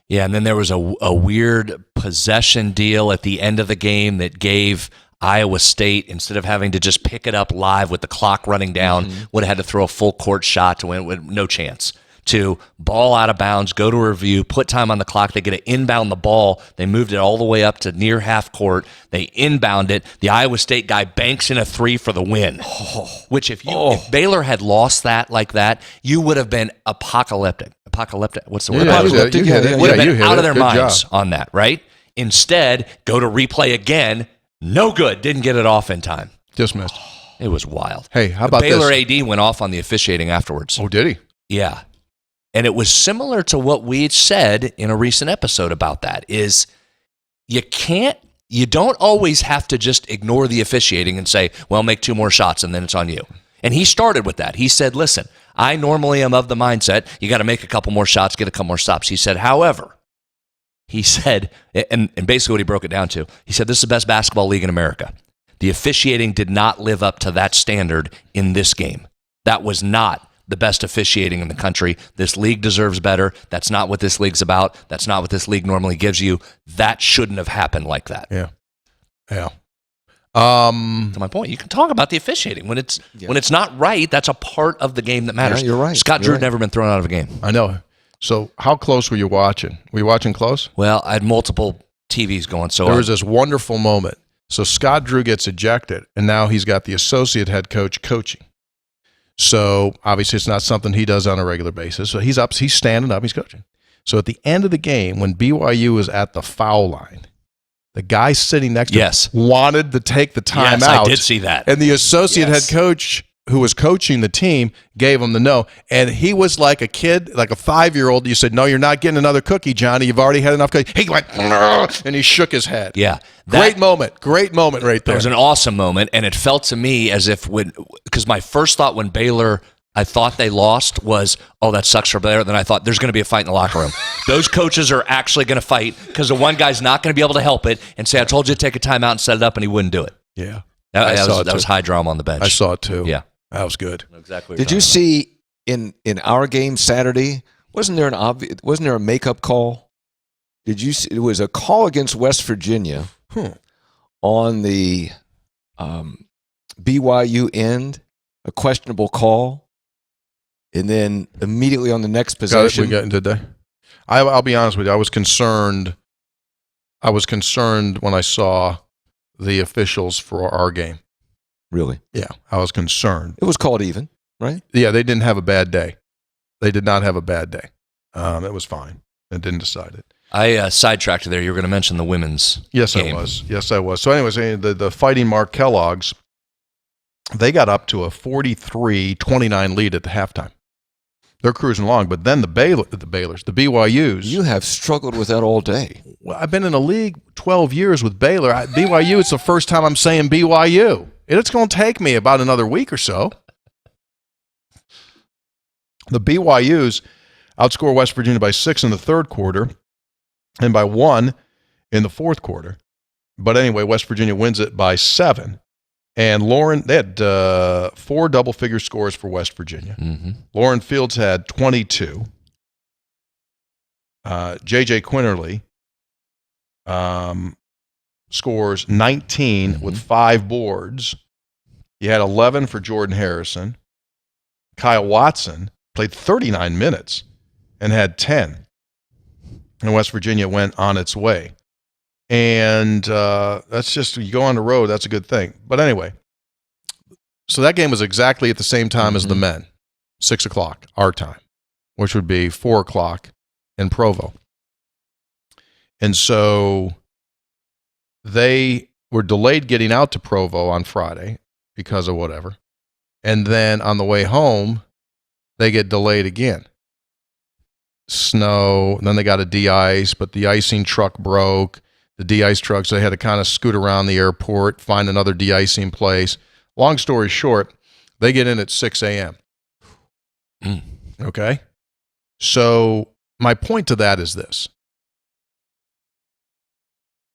Yeah, and then there was a weird possession deal at the end of the game that gave Iowa State, instead of having to just pick it up live with the clock running down, would have had to throw a full court shot to win with no chance. To ball out of bounds, go to review, put time on the clock. They get to inbound the ball. They moved it all the way up to near half court. They inbound it. The Iowa State guy banks in a three for the win. Which if Baylor had lost that like that, you would have been apocalyptic. What's the word? Apocalyptic. Would have been out of their minds on that, right? Instead, go to replay again. No good. Didn't get it off in time. Just missed. It was wild. Hey, how about Baylor this? AD went off on the officiating afterwards. Oh, did he? Yeah. And it was similar to what we said in a recent episode about that, is you don't always have to just ignore the officiating and say, well, make 2 more shots and then it's on you. And he started with that. He said, listen, I normally am of the mindset, you got to make a couple more shots, get a couple more stops. He said, however, he said, and basically what he broke it down to, he said, this is the best basketball league in America. The officiating did not live up to that standard in this game. That was not the best officiating in the country. This league deserves better. That's not what this league's about. That's not what this league normally gives you. That shouldn't have happened like that. Yeah. To my point, you can talk about the officiating. When it's not right, that's a part of the game that matters. Yeah, you're right. Scott Drew had never been thrown out of a game. I know. So how close were you watching? Were you watching close? Well, I had multiple TVs going. So there was this wonderful moment. So Scott Drew gets ejected, and now he's got the associate head coach coaching. So obviously it's not something he does on a regular basis. So he's standing up, he's coaching. So at the end of the game, when BYU was at the foul line, the guy sitting next to him wanted to take the time out. I did see that. And the associate head coach who was coaching the team gave him the no. And he was like a kid, like a 5-year-old. You said, no, you're not getting another cookie, Johnny. You've already had enough cookie. He went, and he shook his head. Yeah. Great moment right there. It was an awesome moment, and it felt to me as if because my first thought when Baylor, I thought they lost was, oh, that sucks for Baylor. Then I thought there's going to be a fight in the locker room. Those coaches are actually going to fight because the one guy's not going to be able to help it and say, I told you to take a timeout and set it up, and he wouldn't do it. Yeah. That was high drama on the bench. I saw it too. Yeah. That was good. Exactly. Did you see in our game Saturday, wasn't there a makeup call? Did you see, it was a call against West Virginia on the BYU end, a questionable call, and then immediately on the next possession. We got into today. I'll be honest with you. I was concerned when I saw the officials for our game. Really? Yeah, I was concerned. It was called even, right? Yeah, they didn't have a bad day. They did not have a bad day. It was fine. It didn't decide it. I sidetracked there. You were going to mention the women's game. I was. So anyways, the Fighting Mark Kellogg's, they got up to a 43-29 lead at the halftime. They're cruising along, but then the BYUs. You have struggled with that all day. Well, I've been in the league 12 years with Baylor. BYU, it's the first time I'm saying BYU. It's going to take me about another week or so. The BYUs outscore West Virginia by 6 in the third quarter and by 1 in the fourth quarter. But anyway, West Virginia wins it by 7. And they had 4 double-figure scores for West Virginia. Mm-hmm. Lauren Fields had 22. J.J. Quinterly scores 19 with 5 boards. You had 11 for Jordan Harrison. Kyle Watson played 39 minutes and had 10. And West Virginia went on its way. And that's just, you go on the road, that's a good thing. But anyway, so that game was exactly at the same time as the men, 6 o'clock, our time, which would be 4 o'clock in Provo. And so they were delayed getting out to Provo on Friday because of whatever. And then on the way home, they get delayed again. Snow, and then they got to de-ice, but the icing truck broke. The de-ice truck, so they had to kind of scoot around the airport, find another de-icing place. Long story short, They get in at 6 a.m. Mm. Okay? So my point to that is this.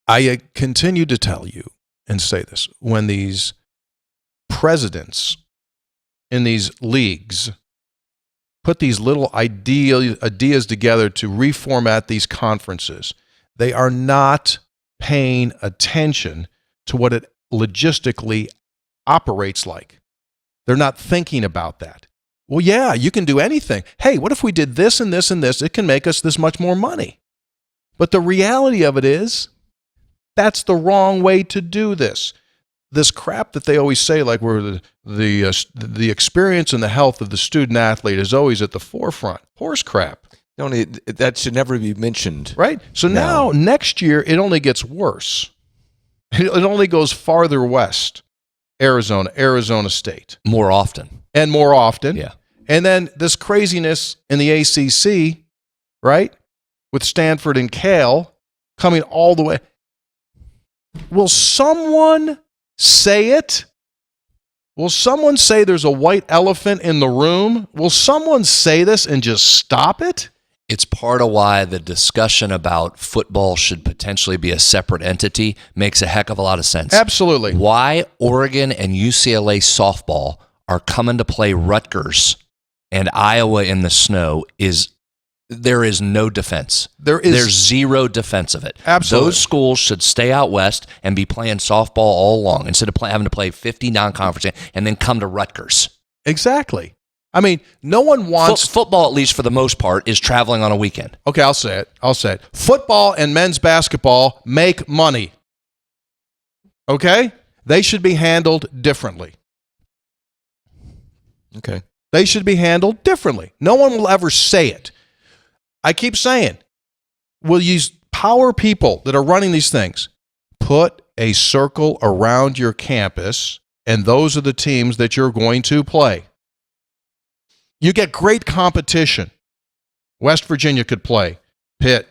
I continue to tell you and say this. When these presidents in these leagues put these little ideas together to reformat these conferences, they are not paying attention to what it logistically operates like. They're not thinking about that. Well, yeah, you can do anything. Hey, what if we did this and this and this? It can make us this much more money. But the reality of it is, that's the wrong way to do this. This crap that they always say, like where the experience and the health of the student athlete is always at the forefront. Horse crap. That should never be mentioned. Right? So now, next year, it only gets worse. It only goes farther west. Arizona State. More often. And more often. Yeah. And then this craziness in the ACC, right? With Stanford and Cal coming all the way. Will someone say it? Will someone say there's a white elephant in the room? Will someone say this and just stop it? It's part of why the discussion about football should potentially be a separate entity makes a heck of a lot of sense. Absolutely. Why Oregon and UCLA softball are coming to play Rutgers and Iowa in the snow there is no defense. There's zero defense of it. Absolutely. Those schools should stay out west and be playing softball all along instead of having to play 50 non-conference and then come to Rutgers. Exactly. I mean, no one wants... Football, at least for the most part, is traveling on a weekend. Okay, I'll say it. Football and men's basketball make money. Okay? They should be handled differently. Okay. They should be handled differently. No one will ever say it. I keep saying, will you power people that are running these things, put a circle around your campus, and those are the teams that you're going to play. You get great competition. West Virginia could play Pitt,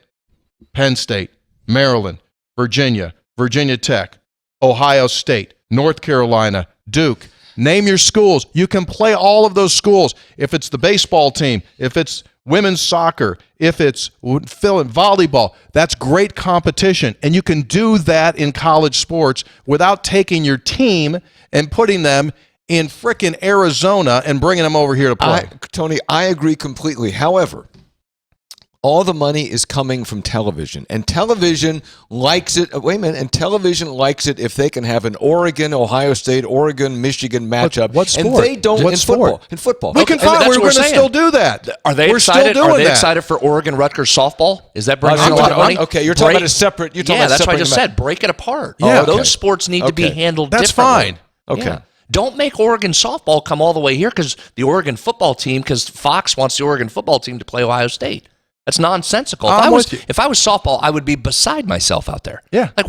Penn State, Maryland, Virginia, Virginia Tech, Ohio State, North Carolina, Duke. Name your schools. You can play all of those schools. If it's the baseball team, if it's women's soccer, if it's volleyball, that's great competition. And you can do that in college sports without taking your team and putting them in frickin' Arizona and bringing them over here to play. Tony, I agree completely. However, all the money is coming from television, and television likes it. Wait a minute, and television likes it if they can have an Oregon, Ohio State, Oregon, Michigan matchup. What sport? And they don't What in sport? football. In football, We can Okay, find. that's We're what going we're to saying. still do that. Are they We're excited? Still doing Are they that. excited for Oregon Rutgers softball? Is that bringing I'm a lot of talking- money? okay, you're talking about a separate- you're talking yeah, about that's what I separating just them out. said. Break it apart. Yeah. Those Okay. sports need to be Okay. handled That's differently. fine. Okay. Yeah. Don't make Oregon softball come all the way here because the Oregon football team, because Fox wants the Oregon football team to play Ohio State. That's nonsensical. If I was softball, I would be beside myself out there. Yeah. Like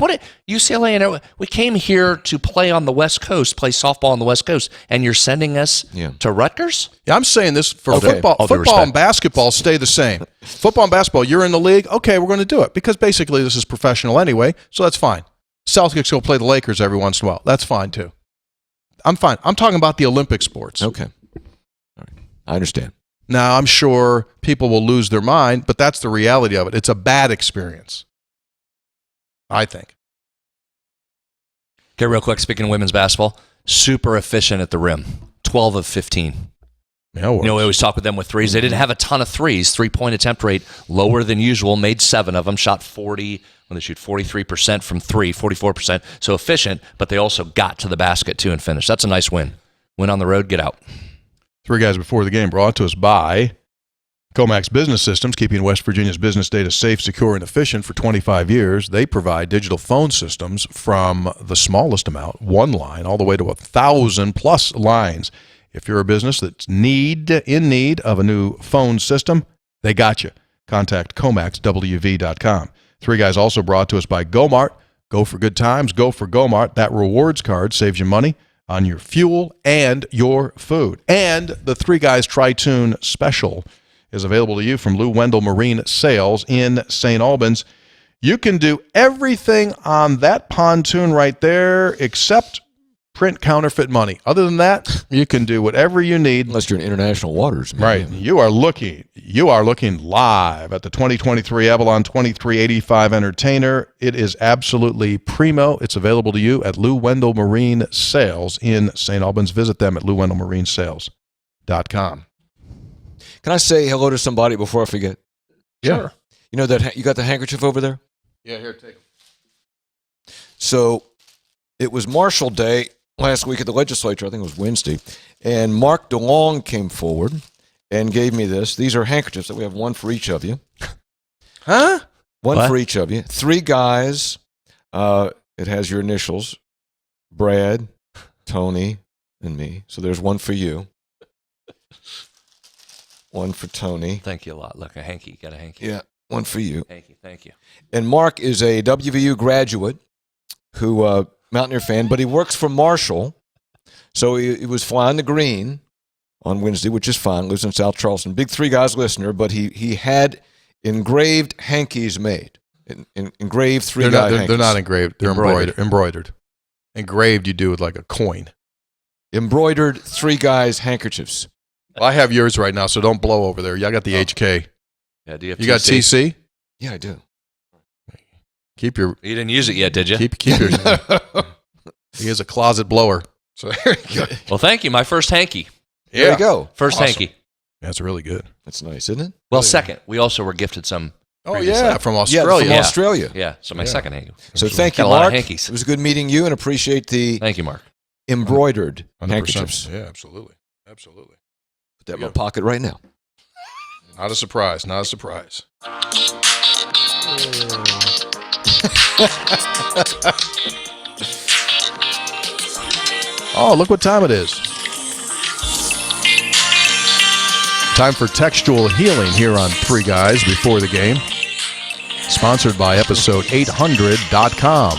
UCLA and we came here to play on the West Coast, play softball on the West Coast, and you're sending us to Rutgers? Yeah, I'm saying this for Okay. football. All due Football respect. and basketball stay the same. Football and basketball, you're in the league. Okay, we're going to do it because basically this is professional anyway, so that's fine. Celtics will play the Lakers every once in a while. That's fine too. I'm fine. I'm talking about the Olympic sports. Okay. All right. I understand. Now, I'm sure people will lose their mind, but that's the reality of it. It's a bad experience, I think. Okay, real quick, speaking of women's basketball, super efficient at the rim, 12 of 15. Yeah, it works. We always talk with them with threes. They didn't have a ton of threes. 3-point attempt rate lower than usual. Made 7 of them. Shot 43% from 3, 44%. So efficient, but they also got to the basket too and finished. That's a nice win. Win on the road, get out. Three guys before the game brought to us by Comax Business Systems, keeping West Virginia's business data safe, secure, and efficient for 25 years. They provide digital phone systems from the smallest amount, 1 line, all the way to 1,000+ lines. If you're a business that's in need of a new phone system, they got you. Contact ComaxWV.com. Three guys also brought to us by Gomart. Go for good times. Go for Gomart. That rewards card saves you money on your fuel and your food. And the Three Guys Tri-Tune Special is available to you from Lou Wendell Marine Sales in St. Albans. You can do everything on that pontoon right there except print counterfeit money. Other than that, you can do whatever you need. Unless you're in international waters. Man. Right. You are looking live at the 2023 Avalon 2385 Entertainer. It is absolutely primo. It's available to you at Lou Wendell Marine Sales in St. Albans. Visit them at LouWendellMarineSales.com. Can I say hello to somebody before I forget? Yeah. You know that you got the handkerchief over there? Yeah, here, take it. So it was Marshall Day last week at the legislature. I think it was Wednesday. And Mark DeLong came forward and gave me this. These are handkerchiefs that we have one for each of you. Huh? One What? for each of you. 3 guys. It has your initials. Brad, Tony, and me. So there's one for you. One for Tony. Thank you a lot. Look, a hanky. Got a hanky. Yeah, one for you. Hanky. Thank you. And Mark is a WVU graduate who, Mountaineer fan, but he works for Marshall. So he was flying the green on Wednesday, which is fine. Lives in South Charleston. Big 3 Guys listener, but he had engraved hankies made. Engraved 3 guy hankies. They're not engraved. They're Embroidered. embroidered. Engraved you do with like a coin. Embroidered 3 guys handkerchiefs. Well, I have yours right now, so don't blow over there. I got the HK. Yeah. Do you have You got TC? Yeah, I do. Keep your You didn't use it yet, did you? keep your. He is a closet blower. So there you go. Well, thank you. My first hanky. There you go. First Awesome. hanky. That's really good. That's nice, isn't it? Well, second. We also were gifted some. Oh Previously. yeah, from Yeah, Australia. from Australia. Yeah. So my Yeah. second hanky. So thank you, Got a lot of Mark. hankies. It was good meeting you and appreciate the Thank you, Mark. embroidered 100%. handkerchiefs. Yeah, absolutely. Absolutely. Put that in my pocket right now. Not a surprise. Not a surprise. Oh, look what time it is. Time for textual healing here on 3 Guys Before the Game. Sponsored by episode800.com.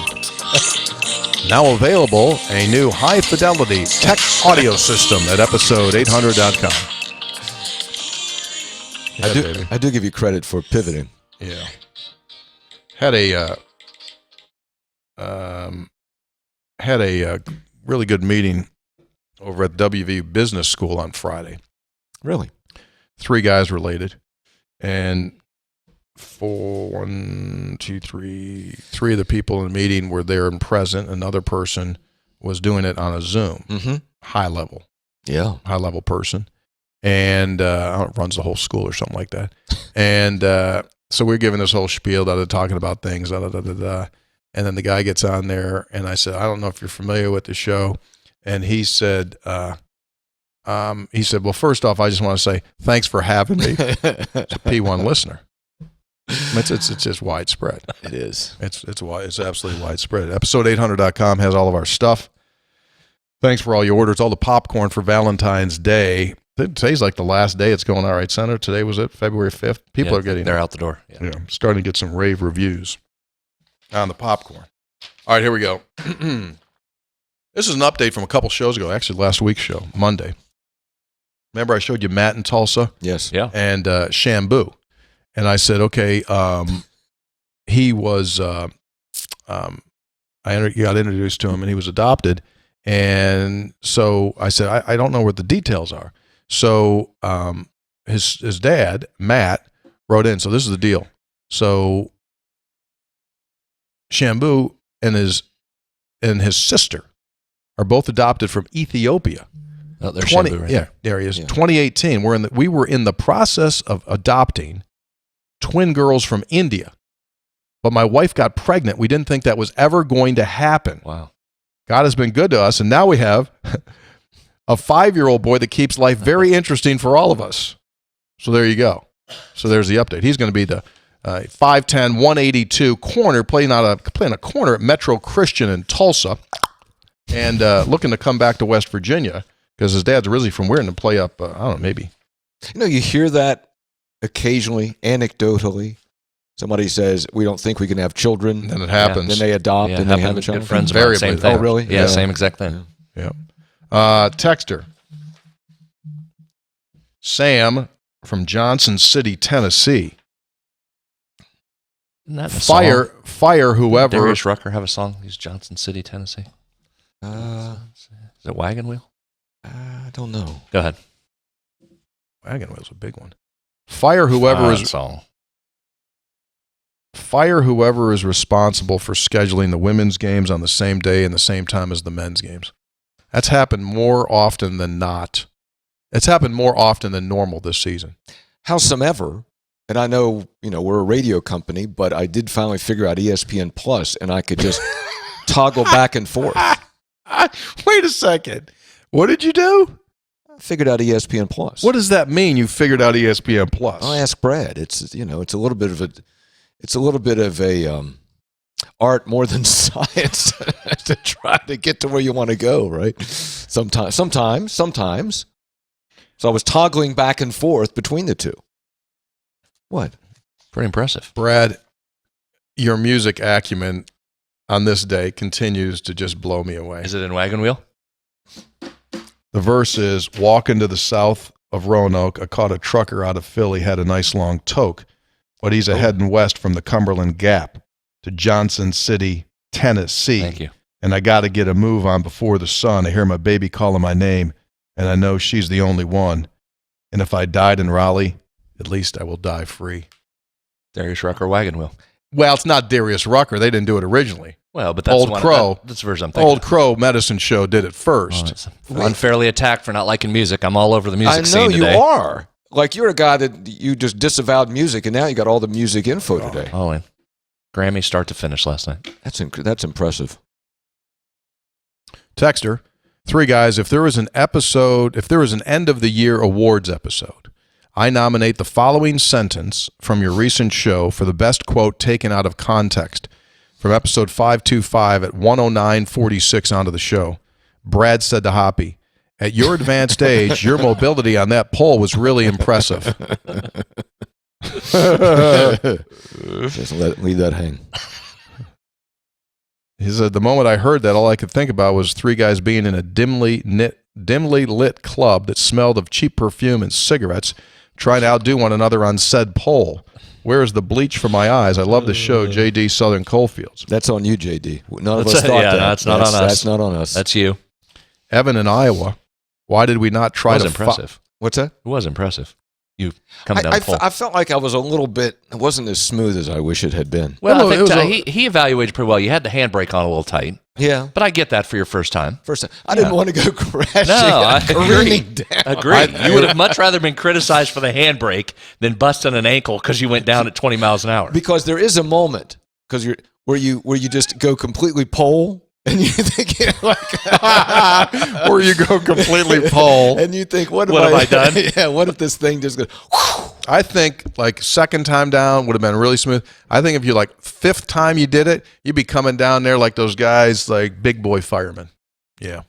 Now available, a new high-fidelity tech audio system at episode800.com. I do give you credit for pivoting. Yeah. Had a really good meeting over at WVU Business School on Friday. Really? 3 guys related, and 3 of the people in the meeting were there and present. Another person was doing it on a Zoom, Mm-hmm. high level person, and runs the whole school or something like that. And so we're giving this whole spiel, talking about things, and then the guy gets on there, and I said, I don't know if you're familiar with the show, and he said, well, first off, I just want to say thanks for having me. It's a P1 listener. It's just widespread. It is. It's absolutely widespread. Episode800.com has all of our stuff. Thanks for all your orders, all the popcorn for Valentine's Day. Today's like the last day it's going out, right, Senator? Today was it, February 5th? People are getting They're out the door. Yeah. Yeah, I'm starting to get some rave reviews on the popcorn. All right, here we go. This is an update from a couple shows ago, actually last week's show, Monday. Remember I showed you Matt in Tulsa? Yes. Yeah. And Shambu. And I said, okay, he was, I got introduced to him, and he was adopted. And so I said, I don't know what the details are. So his dad, Matt, wrote in. So this is the deal. So Shambu and his sister are both adopted from Ethiopia. Oh, there's Shambu right there. There he is. Yeah. 2018. We were in the process of adopting twin girls from India, but my wife got pregnant. We didn't think that was ever going to happen. Wow. God has been good to us, and now we have a 5-year-old boy that keeps life very interesting for all of us. So there you go. So there's the update. He's going to be the 5'10", 182 corner, playing a corner at Metro Christian in Tulsa, and looking to come back to West Virginia because his dad's originally from Weirton to play up, I don't know, maybe. You know, you hear that occasionally, anecdotally. Somebody says, we don't think we can have children. Then it happens. Then they adopt Yeah, and they have a happened. child. Good friends of mine, Invariably. same thing. Oh, really? Yeah, Yeah. same exact thing. Yeah. Texter. Sam from Johnson City, Tennessee. Isn't that a song? Fire whoever. Darius Rucker have a song? He's Johnson City, Tennessee. Is it Wagon Wheel? I don't know. Go ahead. Wagon Wheel's a big one. Fire whoever is responsible for scheduling the women's games on the same day and the same time as the men's games. That's happened more often than not. It's happened more often than normal this season. Howsomever, and I know, we're a radio company, but I did finally figure out ESPN Plus, and I could just toggle back and forth. Wait a second. What did you do? I figured out ESPN Plus. What does that mean? You figured out ESPN Plus? I'll ask Brad. It's it's a little bit of a art more than science to try to get to where you want to go, right? Sometimes. So I was toggling back and forth between the two. What? Pretty impressive. Brad, your music acumen on this day continues to just blow me away. Is it in Wagon Wheel? The verse is, walking to the south of Roanoke, I caught a trucker out of Philly, had a nice long toke, but he's a heading west from the Cumberland Gap to Johnson City, Tennessee. Thank you. And I got to get a move on before the sun. I hear my baby calling my name, and I know she's the only one. And if I died in Raleigh, at least I will die free. Darius Rucker, Wagon Wheel. Well, it's not Darius Rucker. They didn't do it originally. Well, but that's Old Crow. That's the version I'm thinking. Old Crow Medicine Show did it first. Unfairly attacked for not liking music. I'm all over the music I know scene today. you are. Like, you're a guy that you just disavowed music, and now you got all the music info today. Oh, and Grammy start to finish last night. That's impressive. Texter, 3 guys, if there was an end of the year awards episode, I nominate the following sentence from your recent show for the best quote taken out of context from episode 525 at 109:46 onto the show. Brad said to Hoppy, at your advanced age, your mobility on that pole was really impressive. Just leave that hang. He said, the moment I heard that, all I could think about was 3 guys being in a dimly lit club that smelled of cheap perfume and cigarettes, trying to outdo one another on said pole. Where is the bleach from my eyes? I love the show, J.D. Southern Coalfields. That's on you, J.D. None of us thought that. That's not on us. That's not on us. That's you. Evan in Iowa, why did we not try It was to... impressive. What's that? It was impressive. You coming down the pole. I felt like I was a little bit... It wasn't as smooth as I wish it had been. Well, No, I it think he evaluated pretty well. You had the handbrake on a little tight, Yeah. but I get that for your first time. First time. I didn't want to go crashing. No, I agree. careening down. Agreed. You would have much rather been criticized for the handbrake than busting an ankle because you went down at 20 miles an hour. Because there is a moment where you just go completely pole and you think Or you go completely pole. and you think, what have I done? Yeah, what if this thing just goes whew? I think like second time down would have been really smooth. I think if you like 5th time you did it, you'd be coming down there like those guys, like big boy firemen. Yeah.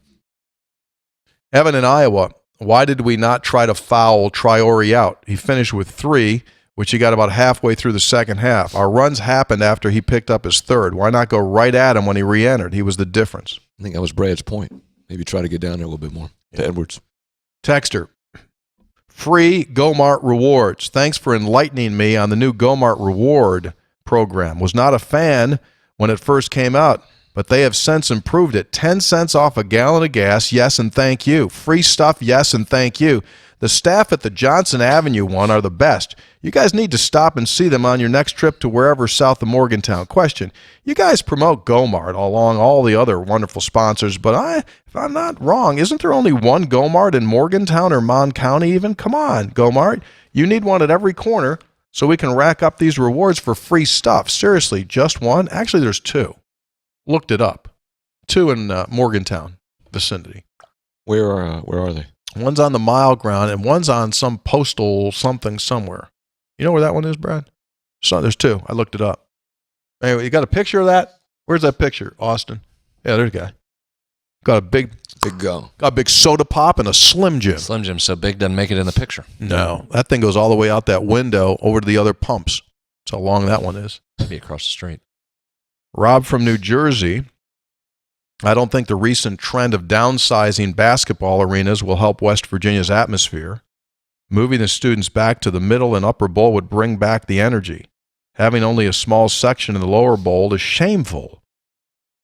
Evan in Iowa, why did we not try to foul Traore out? He finished with 3, which he got about halfway through the second half. Our runs happened after he picked up his 3rd. Why not go right at him when he re-entered? He was the difference. I think that was Brad's point. Maybe try to get down there a little bit more to Edwards. Texter, free GoMart rewards. Thanks for enlightening me on the new GoMart reward program. Was not a fan when it first came out, but they have since improved it. 10 cents off a gallon of gas, yes and thank you. Free stuff, yes and thank you. The staff at the Johnson Avenue one are the best. You guys need to stop and see them on your next trip to wherever south of Morgantown. Question, you guys promote GoMart along all the other wonderful sponsors, but if I'm not wrong, isn't there only one GoMart in Morgantown or Mon County even? Come on, GoMart. You need one at every corner so we can rack up these rewards for free stuff. Seriously, just one? Actually, there's 2. Looked it up. 2 in Morgantown vicinity. Where are they? One's on the mile ground, and one's on some postal something somewhere. You know where that one is, Brad? So there's 2. I looked it up. Anyway, you got a picture of that? Where's that picture, Austin? Yeah, there's a guy. Got a big soda pop and a Slim Jim. Slim Jim so big doesn't make it in the picture. No, that thing goes all the way out that window over to the other pumps. That's how long that one is. Maybe across the street. Rob from New Jersey. I don't think the recent trend of downsizing basketball arenas will help West Virginia's atmosphere. Moving the students back to the middle and upper bowl would bring back the energy. Having only a small section in the lower bowl is shameful.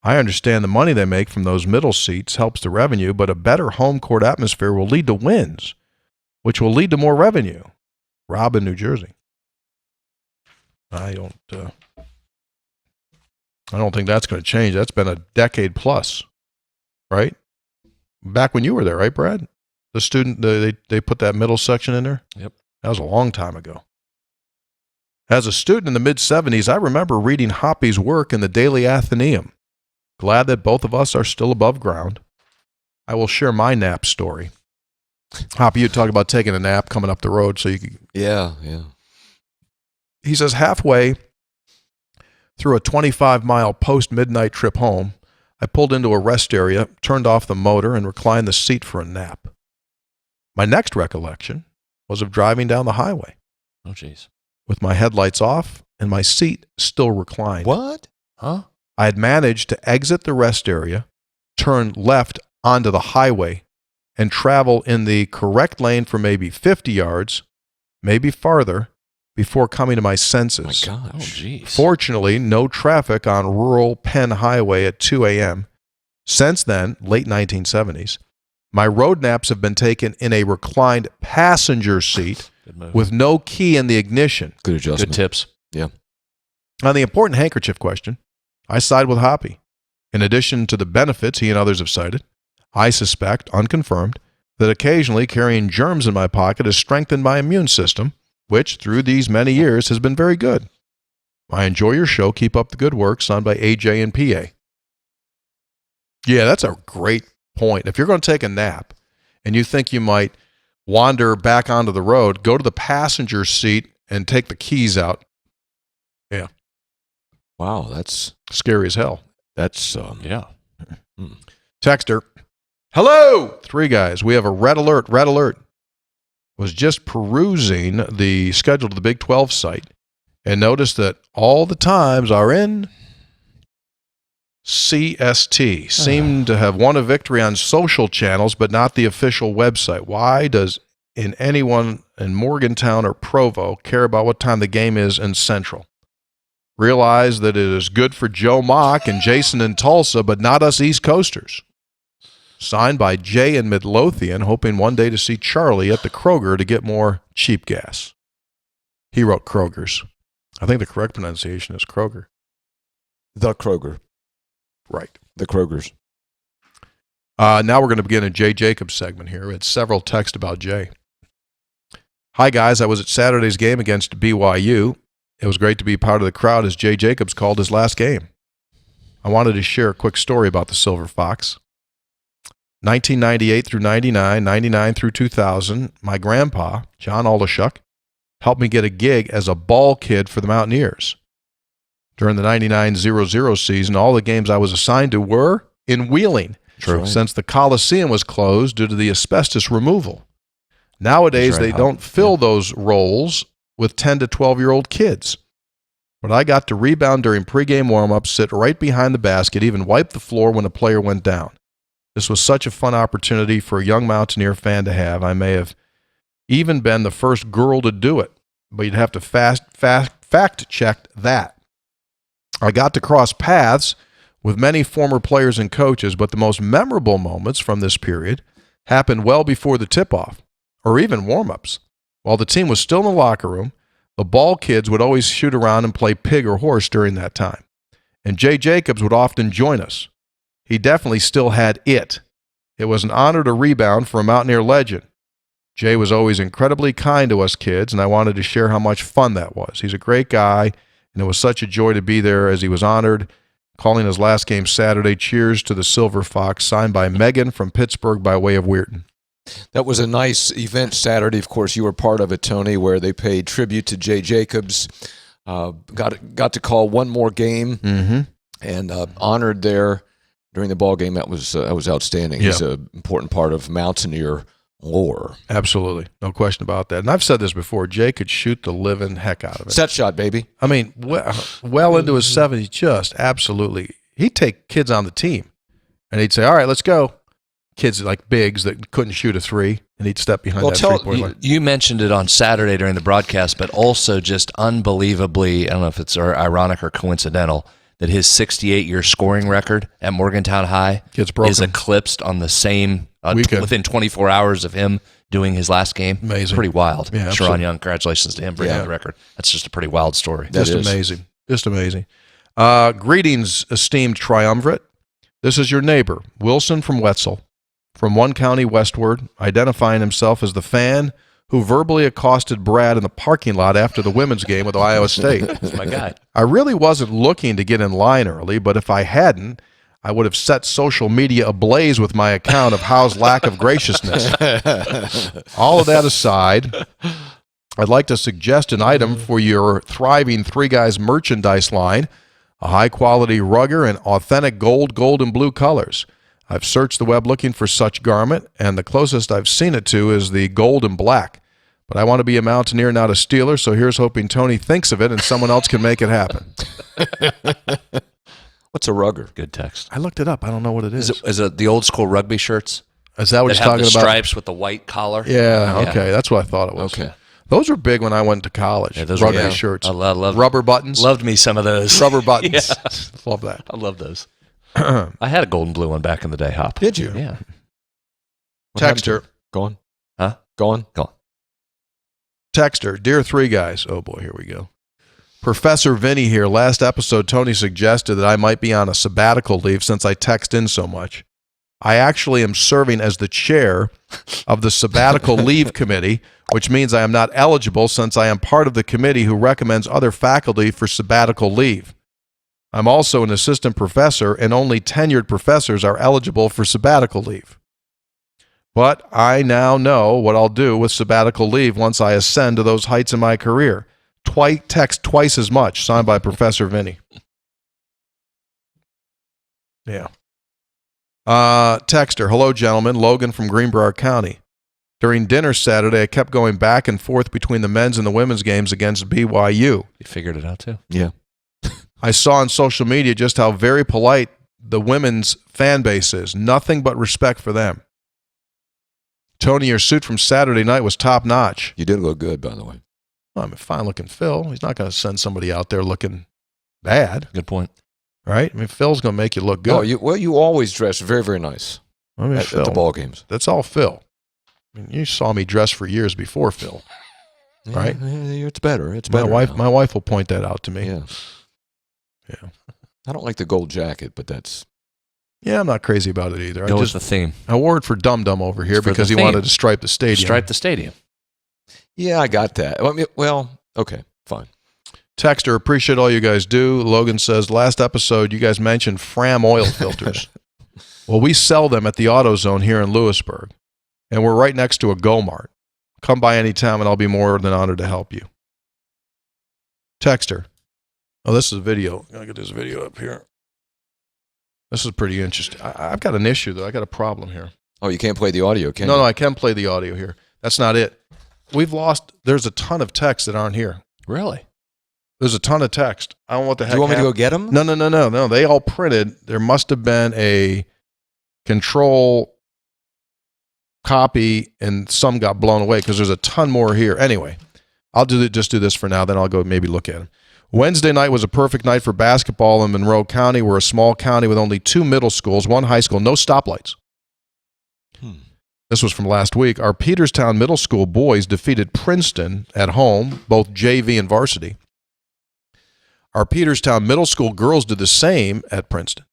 I understand the money they make from those middle seats helps the revenue, but a better home court atmosphere will lead to wins, which will lead to more revenue. Rob in New Jersey. I don't think that's going to change. That's been a decade plus, right? Back when you were there, right, Brad? The student, they put that middle section in there? Yep. That was a long time ago. As a student in the mid-'70s, I remember reading Hoppy's work in the Daily Athenaeum. Glad that both of us are still above ground. I will share my nap story. Hoppy, you talked about taking a nap coming up the road so you could... Yeah. He says, halfway through a 25-mile post-midnight trip home, I pulled into a rest area, turned off the motor, and reclined the seat for a nap. My next recollection was of driving down the highway. Oh, jeez. With my headlights off and my seat still reclined. What? Huh? I had managed to exit the rest area, turn left onto the highway, and travel in the correct lane for maybe 50 yards, maybe farther, before coming to my senses. Oh, my Oh, gosh. jeez. Fortunately, no traffic on rural Penn Highway at 2 a.m. Since then, late 1970s, my road naps have been taken in a reclined passenger seat Good move. with no key in the ignition. Good adjustment. Good tips. On the important handkerchief question, I side with Hoppy. In addition to the benefits he and others have cited, I suspect, unconfirmed, that occasionally carrying germs in my pocket has strengthened my immune system, which, through these many years, has been very good. I enjoy your show. Keep up the good work. Signed by AJ and PA. Yeah, that's a great point. If you're going to take a nap and you think you might wander back onto the road, go to the passenger seat and take the keys out. Wow, that's Scary as hell. Yeah. Texter. Hello, three guys. We have a red alert. Red alert. Was just perusing the schedule to the Big 12 site and noticed that all the times are in CST. Seem to have won a victory on social channels, but not the official website. Why does anyone in Morgantown or Provo care about what time the game is in Central? Realize that it is good for Joe Mock and Jason in Tulsa, but not us East Coasters. Signed by Jay in Midlothian, hoping one day to see Charlie at the Kroger to get more cheap gas. He wrote Kroger's. I think the correct pronunciation is Kroger. the Kroger. Right. The Krogers. Now we're going to begin a Jay Jacobs segment here. We had several texts about Jay. Hi, guys. I was at Saturday's game against BYU. It was great to be part of the crowd as Jay Jacobs called his last game. I wanted to share a quick story about the Silver Fox. 1998 through 99, 99 through 2000, my grandpa, John Aldershuk, helped me get a gig as a ball kid for the Mountaineers. During the 99-00 season, all the games I was assigned to were in Wheeling, True. since the Coliseum was closed due to the asbestos removal. Nowadays, That's right, they don't fill those roles with 10 to 12-year-old kids. But I got to rebound during pregame warm-ups, sit right behind the basket, even wipe the floor when a player went down. This was such a fun opportunity for a young Mountaineer fan to have. I may have even been the first girl to do it, but you'd have to fact-check that. I got to cross paths with many former players and coaches, but the most memorable moments from this period happened well before the tip-off, or even warm-ups. While the team was still in the locker room, the ball kids would always shoot around and play pig or horse during that time. And Jay Jacobs would often join us. He definitely still had it. It was an honor to rebound for a Mountaineer legend. Jay was always incredibly kind to us kids, and I wanted to share how much fun that was. He's a great guy, and it was such a joy to be there as he was honored. Calling his last game Saturday, cheers to the Silver Fox, signed by Megan from Pittsburgh by way of Weirton. That was a nice event Saturday. Of course, you were part of it, Tony, where they paid tribute to Jay Jacobs. Got to call one more game and honored there during the ball game. That was outstanding. He's an important part of Mountaineer lore. Absolutely. No question about that. And I've said this before. Jay could shoot the living heck out of it. Set shot, baby. I mean, well into his 70s, just absolutely. He'd take kids on the team, and he'd say, all right, let's go. Kids like bigs that couldn't shoot a three, and he'd step behind that three-point line. You mentioned it on Saturday during the broadcast, but also just unbelievably, I don't know if it's ironic or coincidental, that his 68-year scoring record at Morgantown High Gets broken. is eclipsed on the same Weekend. within 24 hours of him doing his last game. Amazing. Pretty wild. Yeah, Sharon absolutely. Young, congratulations to him breaking Yeah. the record. That's just a pretty wild story. Just is. amazing. Just amazing. Greetings, esteemed triumvirate. This is your neighbor, Wilson from Wetzel, from one county westward, identifying himself as the fan who verbally accosted Brad in the parking lot after the women's game with Iowa State. That's my guy. I really wasn't looking to get in line early, but if I hadn't, I would have set social media ablaze with my account of Howe's lack of graciousness. All of that aside, I'd like to suggest an item for your thriving Three Guys merchandise line, a high-quality rugger in authentic gold, and blue colors. I've searched the web looking for such garment, and the closest I've seen it to is the gold and black. But I want to be a Mountaineer, not a Steeler, so here's hoping Tony thinks of it and someone else can make it happen. What's a rugger? Good text. I looked it up. I don't know what it is. Is it the old school rugby shirts Is that what that he's have talking the about? stripes with the white collar? Yeah, okay. That's what I thought it was. Okay. Those were big when I went to college. Yeah, those were- rugby yeah. shirts. I love rubber buttons. Loved me some of those. Rubber buttons. Yeah. Love that. I love those. I had a gold and blue one back in the day, Hop. Did you? Yeah. What happened to Texter. it? Go on. Huh? Go on. Go on. Texter. Dear Three Guys. Oh, boy. Here we go. Professor Vinny here. Last episode, Tony suggested that I might be on a sabbatical leave since I text in so much. I actually am serving as the chair of the sabbatical leave committee, which means I am not eligible since I am part of the committee who recommends other faculty for sabbatical leave. I'm also an assistant professor, and only tenured professors are eligible for sabbatical leave. But I now know what I'll do with sabbatical leave once I ascend to those heights in my career. Text twice as much, signed by Professor Vinny. Yeah. Texter, hello, gentlemen. Logan from Greenbrier County. During dinner Saturday, I kept going back and forth between the men's and the women's games against BYU. You figured it out too. Yeah. I saw on social media just how very polite the women's fan base is. Nothing but respect for them. Tony, your suit from Saturday night was top notch. You did look good, by the way. Well, I mean, fine looking Phil. He's not going to send somebody out there looking bad, Good point. right? I mean, Phil's going to make you look good. No, you always dress very, very nice I mean, at Phil, the ball games. that's all Phil. I mean, you saw me dress for years before Phil. Right. Yeah, it's better. It's My better. wife, now. my wife will point that out to me. Yeah. Yeah. I don't like the gold jacket, but that's Yeah, I'm not crazy about it either. Go with the theme. I wore it for Dum Dum over here It's for because the he wanted theme. to stripe the stadium. Stripe the stadium. yeah, I got that. I mean, well, okay, fine. Texter, appreciate all you guys do. Logan says, last episode, you guys mentioned Fram oil filters. Well, we sell them at the AutoZone here in Lewisburg, and we're right next to a Go-Mart. Come by anytime, and I'll be more than honored to help you. Texter. Oh, this is a video. I'll get this video up here. This is pretty interesting. I've got an issue, though. I got a problem here. Oh, you can't play the audio, can you? No, I can play the audio here. That's not it. There's a ton of texts that aren't here. Really? There's a ton of text. I don't know what the heck Do you want me to happened. go get them? No. They all printed. There must have been a control copy, and some got blown away because there's a ton more here. Anyway, I'll just do this for now. Then I'll go maybe look at them. Wednesday night was a perfect night for basketball in Monroe County. We're a small county with only 2 middle schools, 1 high school, no stoplights. This was from last week. Our Peterstown Middle School boys defeated Princeton at home, both JV and varsity. Our Peterstown Middle School girls did the same at Princeton.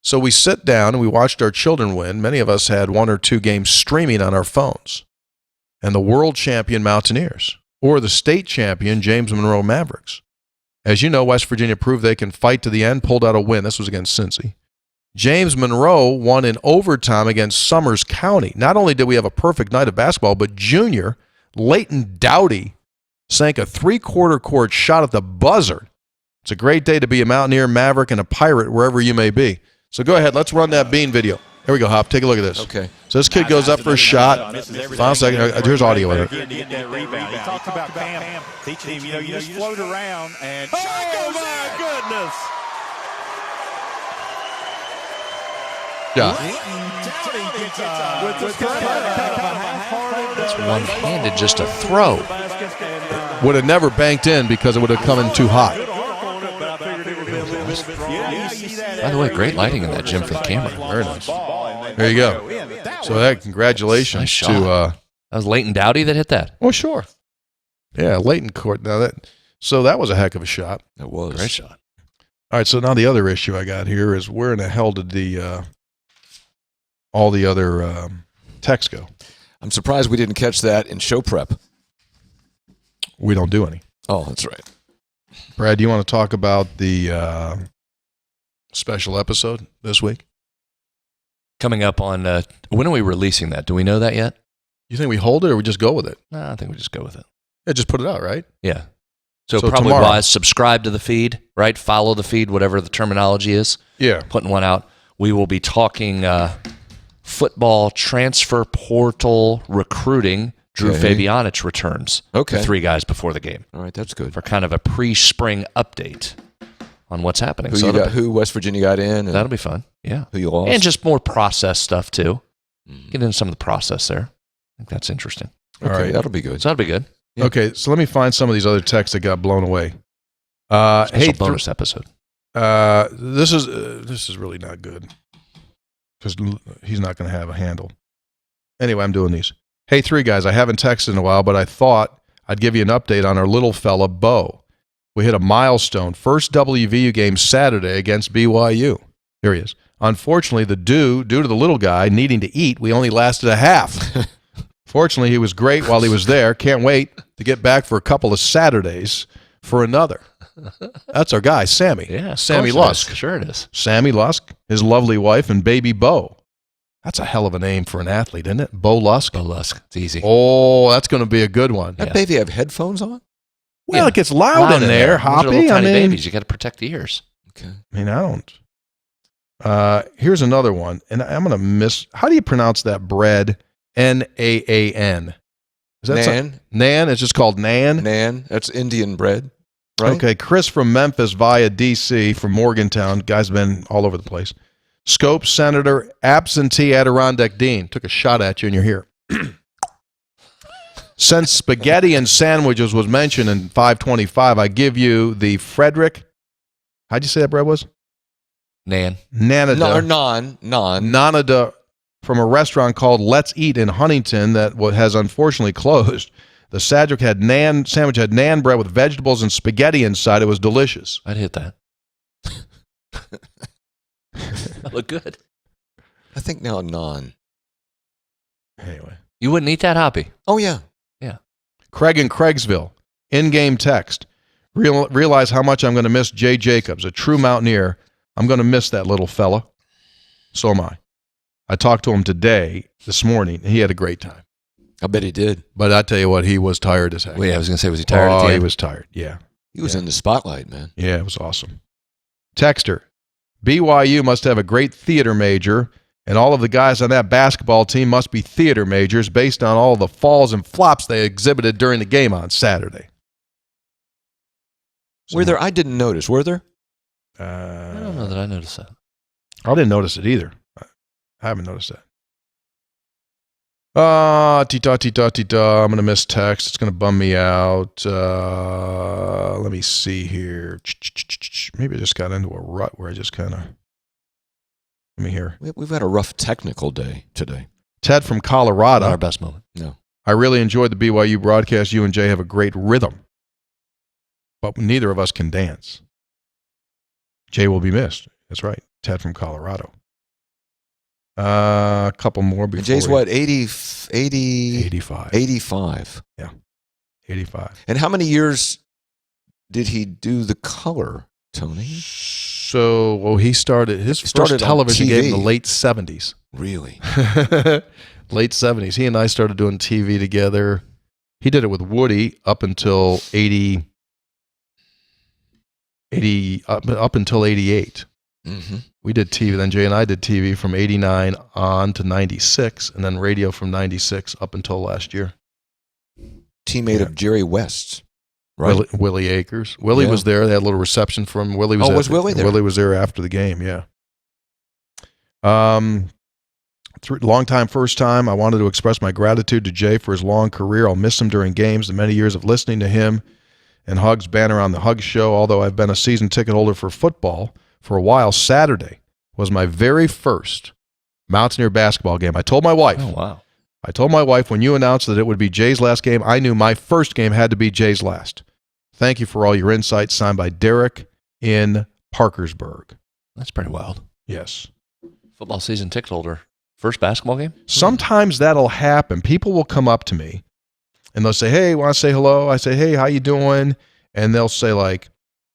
So we sit down and we watched our children win. Many of us had 1 or 2 games streaming on our phones. And the world champion Mountaineers, or the state champion James Monroe Mavericks. As you know, West Virginia proved they can fight to the end, pulled out a win. This was against Cincy. James Monroe won in overtime against Summers County. Not only did we have a perfect night of basketball, but junior Leighton Dowdy sank a 3/4 court shot at the buzzer. It's a great day to be a Mountaineer, Maverick, and a Pirate wherever you may be. So go ahead. Let's run that bean video. Here we go, Hop. Take a look at this. Okay. So this kid goes up for a shot. Final second. Here's audio with it. Get that rebound. He talked about Pam teaching him, you just float around and oh my goodness! Yeah. It's one-handed, just a throw. Would have never banked in because it would have come in too hot. By the way, great lighting in that gym for the camera. Very nice. There you go. So that congratulations Nice shot. to That was Leighton Dowdy that hit that. oh sure. Yeah, Leighton Court. Now that was a heck of a shot. It was. Great shot. All right, so now the other issue I got here is where in the hell did the all the other texts go? I'm surprised we didn't catch that in show prep. We don't do any. Oh, that's right. Brad, do you want to talk about the special episode this week? Coming up on, when are we releasing that? Do we know that yet? You think we hold it or we just go with it? I think we just go with it. Yeah, just put it out, right? Yeah. So So probably tomorrow. wise, subscribe to the feed, right? Follow the feed, whatever the terminology is. Yeah. Putting one out. We will be talking football transfer portal recruiting. Drew Okay. Fabianich returns. Okay. The 3 guys before the game All right, that's good. for kind of a pre-spring update on what's happening. Who So you it'll got? Who West Virginia got in? And that'll be fun. Yeah. who you lost? And just more process stuff too. Mm. Get into some of the process there. I think that's interesting. Okay, All right. that'll be good. So that'll be good. Yeah. Okay, so let me find some of these other texts that got blown away. Special bonus episode. This is really not good because he's not going to have a handle. Anyway, I'm doing these. Hey, 3 guys, I haven't texted in a while, but I thought I'd give you an update on our little fella, Bo. We hit a milestone. First WVU game Saturday against BYU. Here he is. Unfortunately, due to the little guy needing to eat, we only lasted a half. Fortunately, he was great while he was there. Can't wait to get back for a couple of Saturdays for another. That's our guy, Sammy. Yeah. of Sammy course it Lusk. is. Sure it is. Sammy Lusk, his lovely wife, and baby Bo. That's a hell of a name for an athlete, isn't it? Bo Lusk. Bo Lusk. It's easy. Oh, that's going to be a good one. That Yeah. baby have headphones on? Well, Yeah. it gets loud, in there, Those are Hoppy. little I tiny mean, babies. You got to protect the ears. Okay. I don't. Here's another one, and I'm going to miss. How do you pronounce that bread? Naan. Is that Nan? Nan? It's just called Nan. Nan? That's Indian bread, right? Okay, Chris from Memphis via DC from Morgantown. Guy's been all over the place. Scope Senator, absentee Adirondack Dean. Took a shot at you and you're here. Since spaghetti and sandwiches was mentioned in 525, I give you the Frederick. How'd you say that bread was? Nan. Nanada. No, or non. Nanada from a restaurant called Let's Eat in Huntington that has unfortunately closed. The sandwich had naan bread with vegetables and spaghetti inside. It was delicious. I'd hit that. That looked good. I think now non. Anyway. You wouldn't eat that, Hoppy? Oh, yeah. Craig in Craigsville, in-game text. Realize how much I'm going to miss Jay Jacobs, a true mountaineer. I'm going to miss that little fella. So am I. I talked to him this morning. He had a great time. I bet he did. But I tell you what, he was tired as heck. Well, yeah, I was going to say, was he tired at Oh, the he end? was tired. Yeah. He was Yeah. in the spotlight, man. Yeah, it was awesome. Texter, BYU must have a great theater major, and all of the guys on that basketball team must be theater majors based on all the falls and flops they exhibited during the game on Saturday. Were there? I didn't notice. Were there? I don't know that I noticed that. I didn't notice it either. I haven't noticed that. Tita. I'm going to miss text. It's going to bum me out. Let me see here. Maybe I just got into a rut where I just kind of. Let me hear. We've had a rough technical day today. Ted from Colorado. Not our best moment. No. I really enjoyed the BYU broadcast. You and Jay have a great rhythm, but neither of us can dance. Jay will be missed. That's right. Ted from Colorado. A couple more before. And Jay's what? 80, 85. 85. 85. And how many years did he do the color, Tony? So, he started his started first on television game in the TV. late 70s. Really? Late 70s. He and I started doing TV together. He did it with Woody up until 80 up until 88. Mm-hmm. We did TV. Then Jay and I did TV from 89 on to 96, and then radio from 96 up until last year. Teammate of Jerry West, right? Willie Akers. Willie Yeah. was there. They had a little reception from Willie. Was Willie there? Willie was there after the game, yeah. Long time, first time. I wanted to express my gratitude to Jay for his long career. I'll miss him during games, the many years of listening to him and Hugs banner on the Hugs show. Although I've been a season ticket holder for football, for a while, Saturday was my very first Mountaineer basketball game. I told my wife. Oh, wow. I told my wife when you announced that it would be Jay's last game, I knew my first game had to be Jay's last. Thank you for all your insights. Signed by Derek in Parkersburg. That's pretty wild. Yes. Football season ticket holder. First basketball game? Sometimes that'll happen. People will come up to me and they'll say, hey, want to say hello? I say, hey, how you doing? And they'll say like,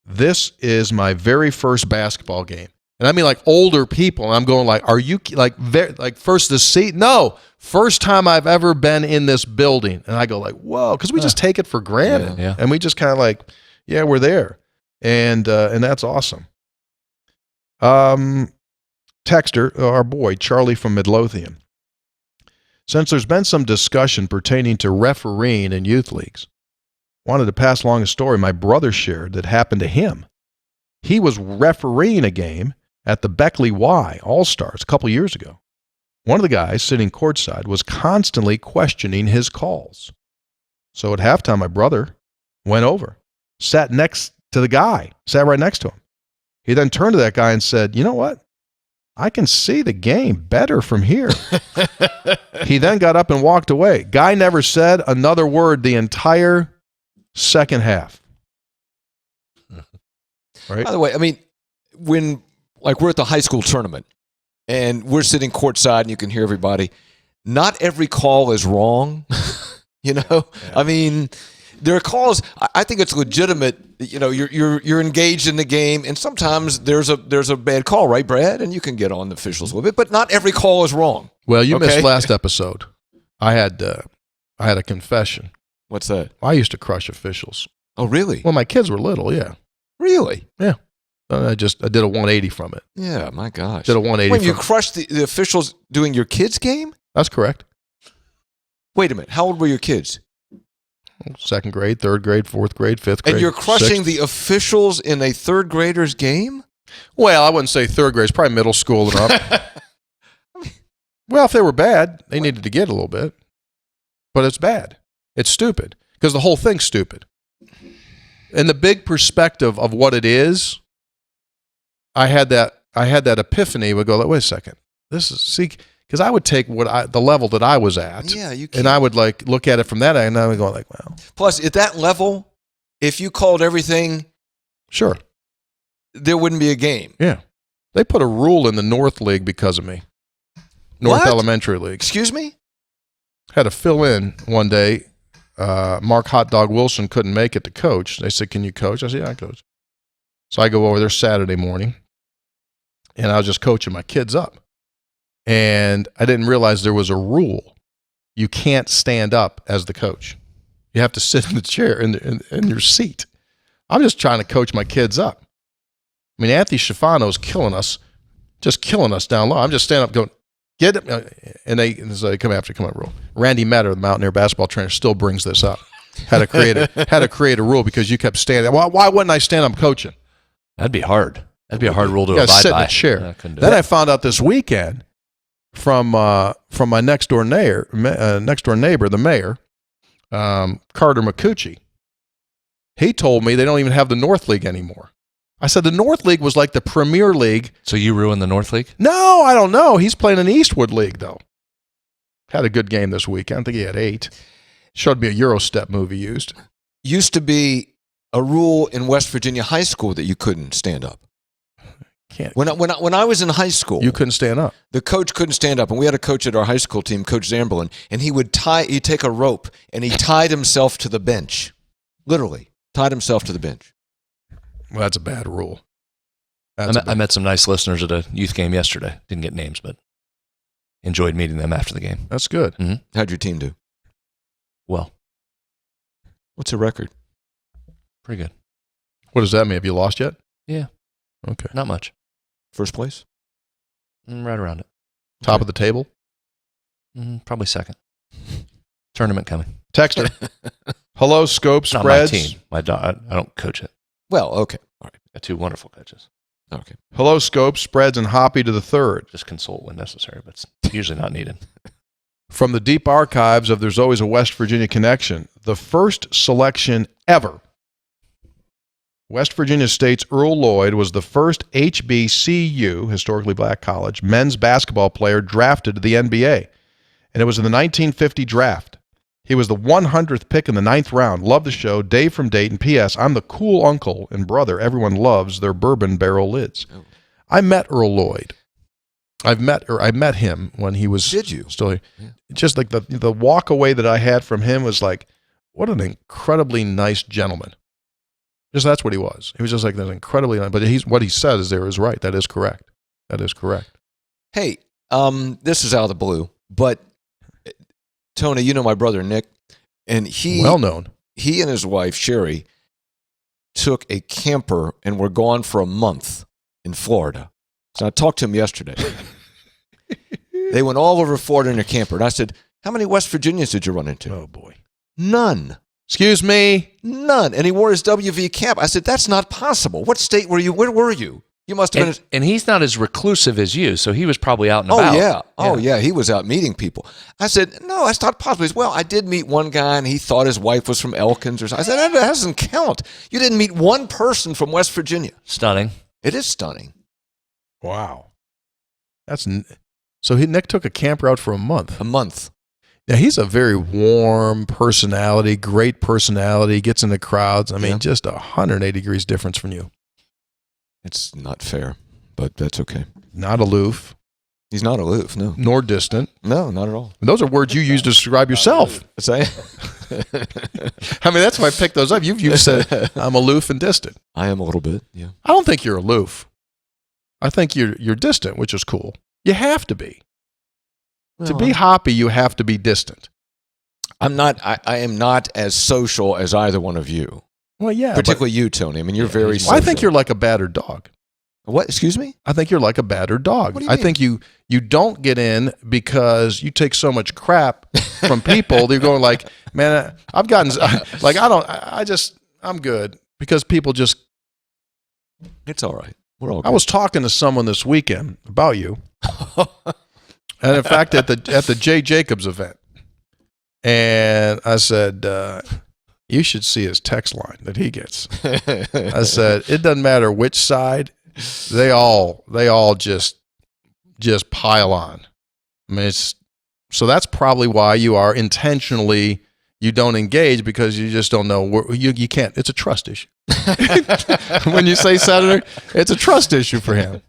this is my very first basketball game. And I mean like older people. And I'm going like, are you like first the seat? No, first time I've ever been in this building. And I go like, whoa, because we just take it for granted. Yeah. And we just kind of like, yeah, we're there. And that's awesome. Texter, our boy, Charlie from Midlothian. Since there's been some discussion pertaining to refereeing in youth leagues, wanted to pass along a story my brother shared that happened to him. He was refereeing a game at the Beckley Y All-Stars a couple years ago. One of the guys sitting courtside was constantly questioning his calls. So at halftime, my brother went over, sat next to the guy, sat right next to him. He then turned to that guy and said, you know what? I can see the game better from here. He then got up and walked away. Guy never said another word the entire second half. Right? By the way, I mean, when like we're at the high school tournament and we're sitting courtside and you can hear everybody, not every call is wrong. You know, yeah. I mean, there are calls. I think it's legitimate. You know, you're engaged in the game, and sometimes there's a bad call, right, Brad? And you can get on the officials with it, but not every call is wrong. Well, you missed last episode. I had a confession. What's that? I used to crush officials. Oh, really? When my kids were little, yeah. Really? Yeah. I did a 180 from it. Yeah, my gosh. Did a 180. When you crushed the officials doing your kids' game? That's correct. Wait a minute. How old were your kids? Second grade, third grade, fourth grade, fifth grade. And you're crushing sixth. the officials in a third grader's game? Well, I wouldn't say third grade. It's probably middle school and up. Well, if they were bad, they needed to get a little bit. But it's bad. It's stupid because the whole thing's stupid. In the big perspective of what it is, I had that epiphany. Would go, wait a second. This is because I would take the level that I was at, yeah, you can. And I would like look at it from that end, and I would go like, well. Plus, at that level, if you called everything, sure, there wouldn't be a game. Yeah, they put a rule in the North League because of me. North What? Elementary League. Excuse me? Had to fill in one day. Mark Hot Dog Wilson couldn't make it to coach. They said, can you coach? I said, yeah, I coach. So I go over there Saturday morning, and I was just coaching my kids up. And I didn't realize there was a rule. You can't stand up as the coach. You have to sit in the chair in your seat. I'm just trying to coach my kids up. I mean, Anthony Schifano's killing us, just killing us down low. I'm just standing up going, get it. And they come after, come up rule. Randy Metter, the Mountaineer basketball trainer, still brings this up. Had to create a rule because you kept standing. Why wouldn't I stand up coaching? That'd be hard. That'd be a hard rule to abide sit by. in a chair. I couldn't do Then it. I found out this weekend from my next door neighbor, the mayor, Carter McCucci. He told me they don't even have the North League anymore. I said the North League was like the Premier League. So you ruined the North League? No, I don't know. He's playing in the Eastwood League though. Had a good game this weekend. I think he had 8. Showed me a Eurostep movie used. Used to be a rule in West Virginia high school that you couldn't stand up. Can't. When I was in high school, You couldn't stand up. the coach couldn't stand up, and we had a coach at our high school team, Coach Zamberlin, and he'd take a rope and he tied himself to the bench, literally tied himself to the bench. Well, that's a bad rule. I met some nice listeners at a youth game yesterday. Didn't get names, but enjoyed meeting them after the game. That's good. How'd your team do? Well, What's the record? pretty good. What does that mean? Have you lost yet? Yeah, Okay. not much. First place? Right around it. Top of the table? Probably second. Tournament coming. Texter. Hello, Scope It's not Spreads. my team. I don't coach it. Well, okay. All right. Got 2 wonderful coaches. Okay. Hello, Scope Spreads and Hoppy to the third. Just consult when necessary, but it's usually not needed. From the deep archives of There's Always a West Virginia Connection, the first selection ever West Virginia State's Earl Lloyd was the first HBCU, historically black college, men's basketball player drafted to the NBA. And it was in the 1950 draft. He was the 100th pick in the 9th round. Love the show. Dave from Dayton. P.S. I'm the cool uncle and brother everyone loves their bourbon barrel lids. Oh. I met Earl Lloyd. I met him when he was Did you? still here. Yeah. Just like the walk away that I had from him was like, what an incredibly nice gentleman. Just that's what he was. He was just like that incredibly nice. But what he says there is right. That is correct. That is correct. Hey, this is out of the blue, but Tony, you know my brother Nick, and Well known. he and his wife Sherry took a camper and were gone for a month in Florida. So I talked to him yesterday. They went all over Florida in a camper, and I said, "How many West Virginians did you run into?" Oh boy. None. Excuse me. None. And he wore his WV cap. I said, "That's not possible. What state were you? Where were you? You must have been." And he's not as reclusive as you, so he was probably out and Oh, about. yeah. Oh, yeah. He was out meeting people. I said, "No, that's not possible." He said, "Well, I did meet one guy, and he thought his wife was from Elkins or something." I said, "That doesn't count. You didn't meet one person from West Virginia." Stunning. It is stunning. Wow. So Nick took a camper out for a month. A month. Now, he's a very warm personality, great personality, gets in the crowds. I mean, Yeah. just 180 degrees difference from you. It's not fair, but that's okay. Not aloof, He's not aloof. No. nor distant. No, not at all. And those are words you use to describe yourself. Say, I mean, that's why I picked those up. You've said, I'm aloof and distant. I am a little bit, yeah. I don't think you're aloof. I think you're distant, which is cool. You have to be. To be hoppy, you have to be distant. I'm not. I am not as social as either one of you. Well, yeah. Particularly you, Tony. I mean, you're very Well, social. I think you're like a battered dog. What? Excuse me? I think you're like a battered dog. What do you I mean? think you don't get in because you take so much crap from people. They're going like, man, I've gotten like I'm good because people just. It's all right. We're all good. I was talking to someone this weekend about you, and in fact at the Jay Jacobs event, and I said you should see his text line that he gets. I said it doesn't matter which side. They all just pile on. I mean, so that's probably why you are intentionally you don't engage because you just don't know you can't. It's a trust issue. When you say Senator, it's a trust issue for him.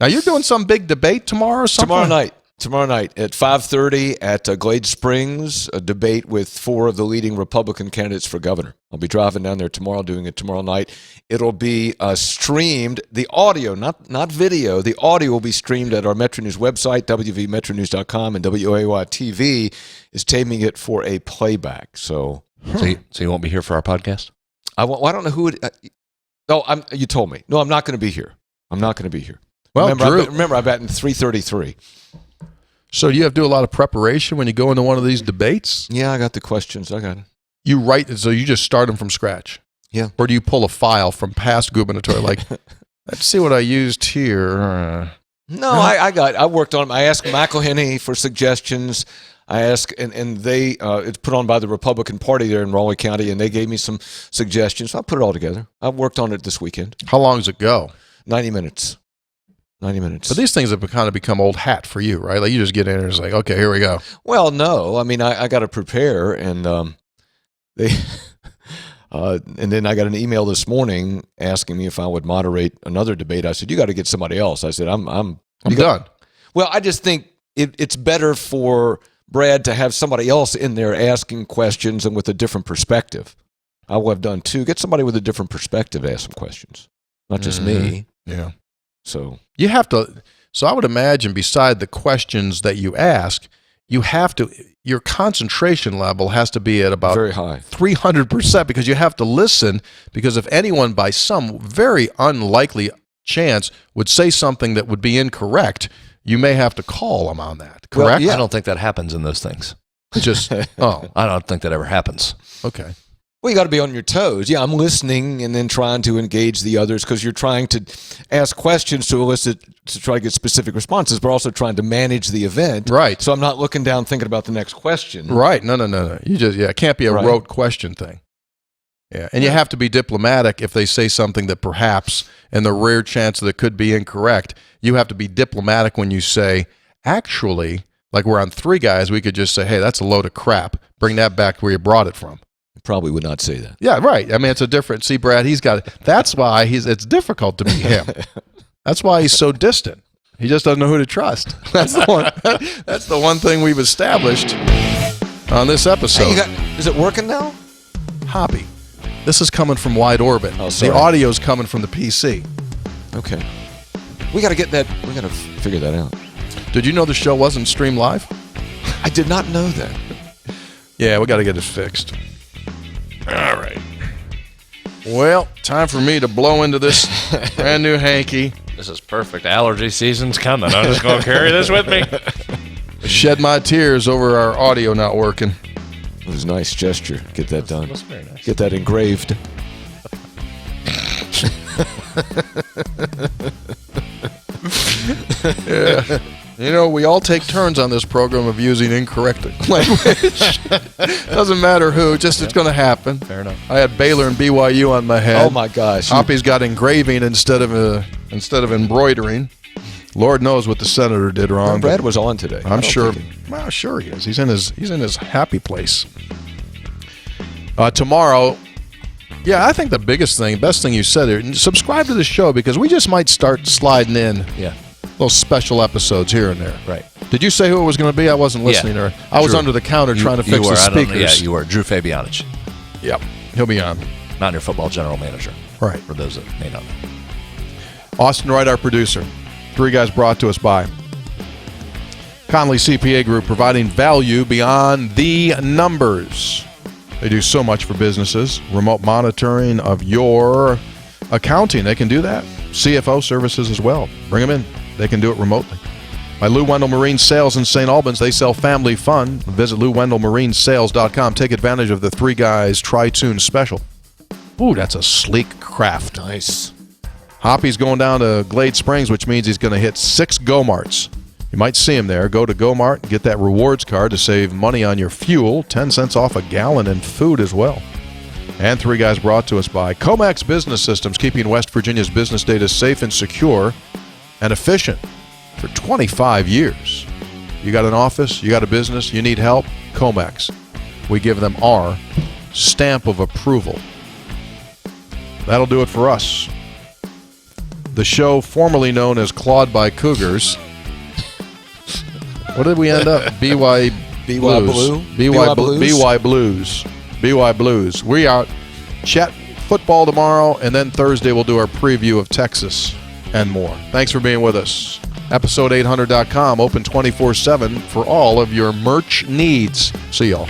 Now you're doing some big debate tomorrow or something? Tomorrow night at 5:30 at Glade Springs, a debate with 4 of the leading Republican candidates for governor. I'll be driving down there tomorrow, doing it tomorrow night. It'll be streamed, the audio, not video. The audio will be streamed at our Metro News website, wvmetronews.com, and WAY TV is taping it for a playback. So you won't be here for our podcast? I don't know who it. You told me. No, I'm not going to be here. I'm not going to be here. Well, remember, I bet in 3:33. So you have to do a lot of preparation when you go into one of these debates? Yeah, I got the questions. I got it. You write, so you just start them from scratch? Yeah. Or do you pull a file from past gubernatorial, like, let's see what I used here. No, I worked on them. I asked McElhenney for suggestions. I asked, and they, it's put on by the Republican Party there in Raleigh County, and they gave me some suggestions. So I put it all together. I worked on it this weekend. How long does it go? 90 minutes. 90 minutes. But these things have kind of become old hat for you, right? Like you just get in and it's like, okay, here we go. Well, no. I mean, I got to prepare, and they, and then I got an email this morning asking me if I would moderate another debate. I said, you got to get somebody else. I said, I'm done. Well, I just think it's better for Brad to have somebody else in there asking questions and with a different perspective. I will have done too. Get somebody with a different perspective to ask some questions, not just me. Yeah. So you have to. So I would imagine, beside the questions that you ask, you have to. Your concentration level has to be at about very high, 300%, because you have to listen. Because if anyone, by some very unlikely chance, would say something that would be incorrect, you may have to call them on that. Correct? Well, yeah. I don't think that happens in those things. Just I don't think that ever happens. Okay. Well, you got to be on your toes. Yeah, I'm listening and then trying to engage the others because you're trying to ask questions to try to get specific responses, but also trying to manage the event. Right. So I'm not looking down thinking about the next question. Right. No. You just, it can't be a Right. rote question thing. Yeah, and you have to be diplomatic if they say something that perhaps, in the rare chance that it could be incorrect, you have to be diplomatic when you say, actually, like we're on Three Guys, we could just say, hey, that's a load of crap. Bring that back where you brought it from. Probably would not say that. Yeah, right. I mean, it's a different. See, Brad, he's got it. That's why it's difficult to be him. That's why he's so distant. He just doesn't know who to trust. That's the one thing we've established on this episode. Hey, is it working now? Hoppy. This is coming from Wide Orbit. Oh, sorry. The audio's coming from the PC. Okay. We got to get that. We got to figure that out. Did you know the show wasn't streamed live? I did not know that. Yeah, we got to get it fixed. All right. Well, time for me to blow into this brand new hanky. This is perfect. Allergy season's coming. I'm just going to carry this with me. Shed my tears over our audio not working. It was a nice gesture. Get that done. That's very nice. Get that engraved. Yeah. You know, we all take turns on this program of using incorrect language. Doesn't matter who, just it's going to happen. Fair enough. I had Baylor and BYU on my head. Oh my gosh. Hoppy's got engraving instead of embroidering. Lord knows what the senator did wrong. Brad was on today. I'm sure. Well, sure he is. He's in his happy place. Tomorrow. Yeah, I think the best thing you said there. Subscribe to the show because we just might start sliding in. Yeah. Little special episodes here and there. Right. Did you say who it was going to be? I wasn't listening. Yeah. Or I was Drew. under the counter trying to You fix were. the I don't know. speakers. Yeah, you were. Drew Fabianich, Yep. He'll be on. Mountaineer football general manager. Right. For those that may not know. Austin Wright, our producer. Three Guys brought to us by Conley CPA Group, providing value beyond the numbers. They do so much for businesses. Remote monitoring of your accounting. They can do that. CFO services as well. Bring them in. They can do it remotely. By Lou Wendell Marine Sales in St. Albans. They sell family fun. Visit LouWendellMarineSales.com. Take advantage of the Three Guys Tri-Tune Special. Ooh, that's a sleek craft. Nice. Hoppy's going down to Glade Springs, which means he's going to hit 6 Go-Marts. You might see him there. Go to Go-Mart and get that rewards card to save money on your fuel. 10 cents off a gallon and food as well. And Three Guys brought to us by Comax Business Systems, keeping West Virginia's business data safe and secure and efficient for 25 years. You got an office, you got a business, you need help, Comax. We give them our stamp of approval. That'll do it for us. The show formerly known as Clawed by Cougars. What did we end up? BY Blues. BY Blues. BY Blues. We are chat football tomorrow, and then Thursday we'll do our preview of Texas and more. Thanks for being with us. Episode800.com, open 24/7 for all of your merch needs. See y'all.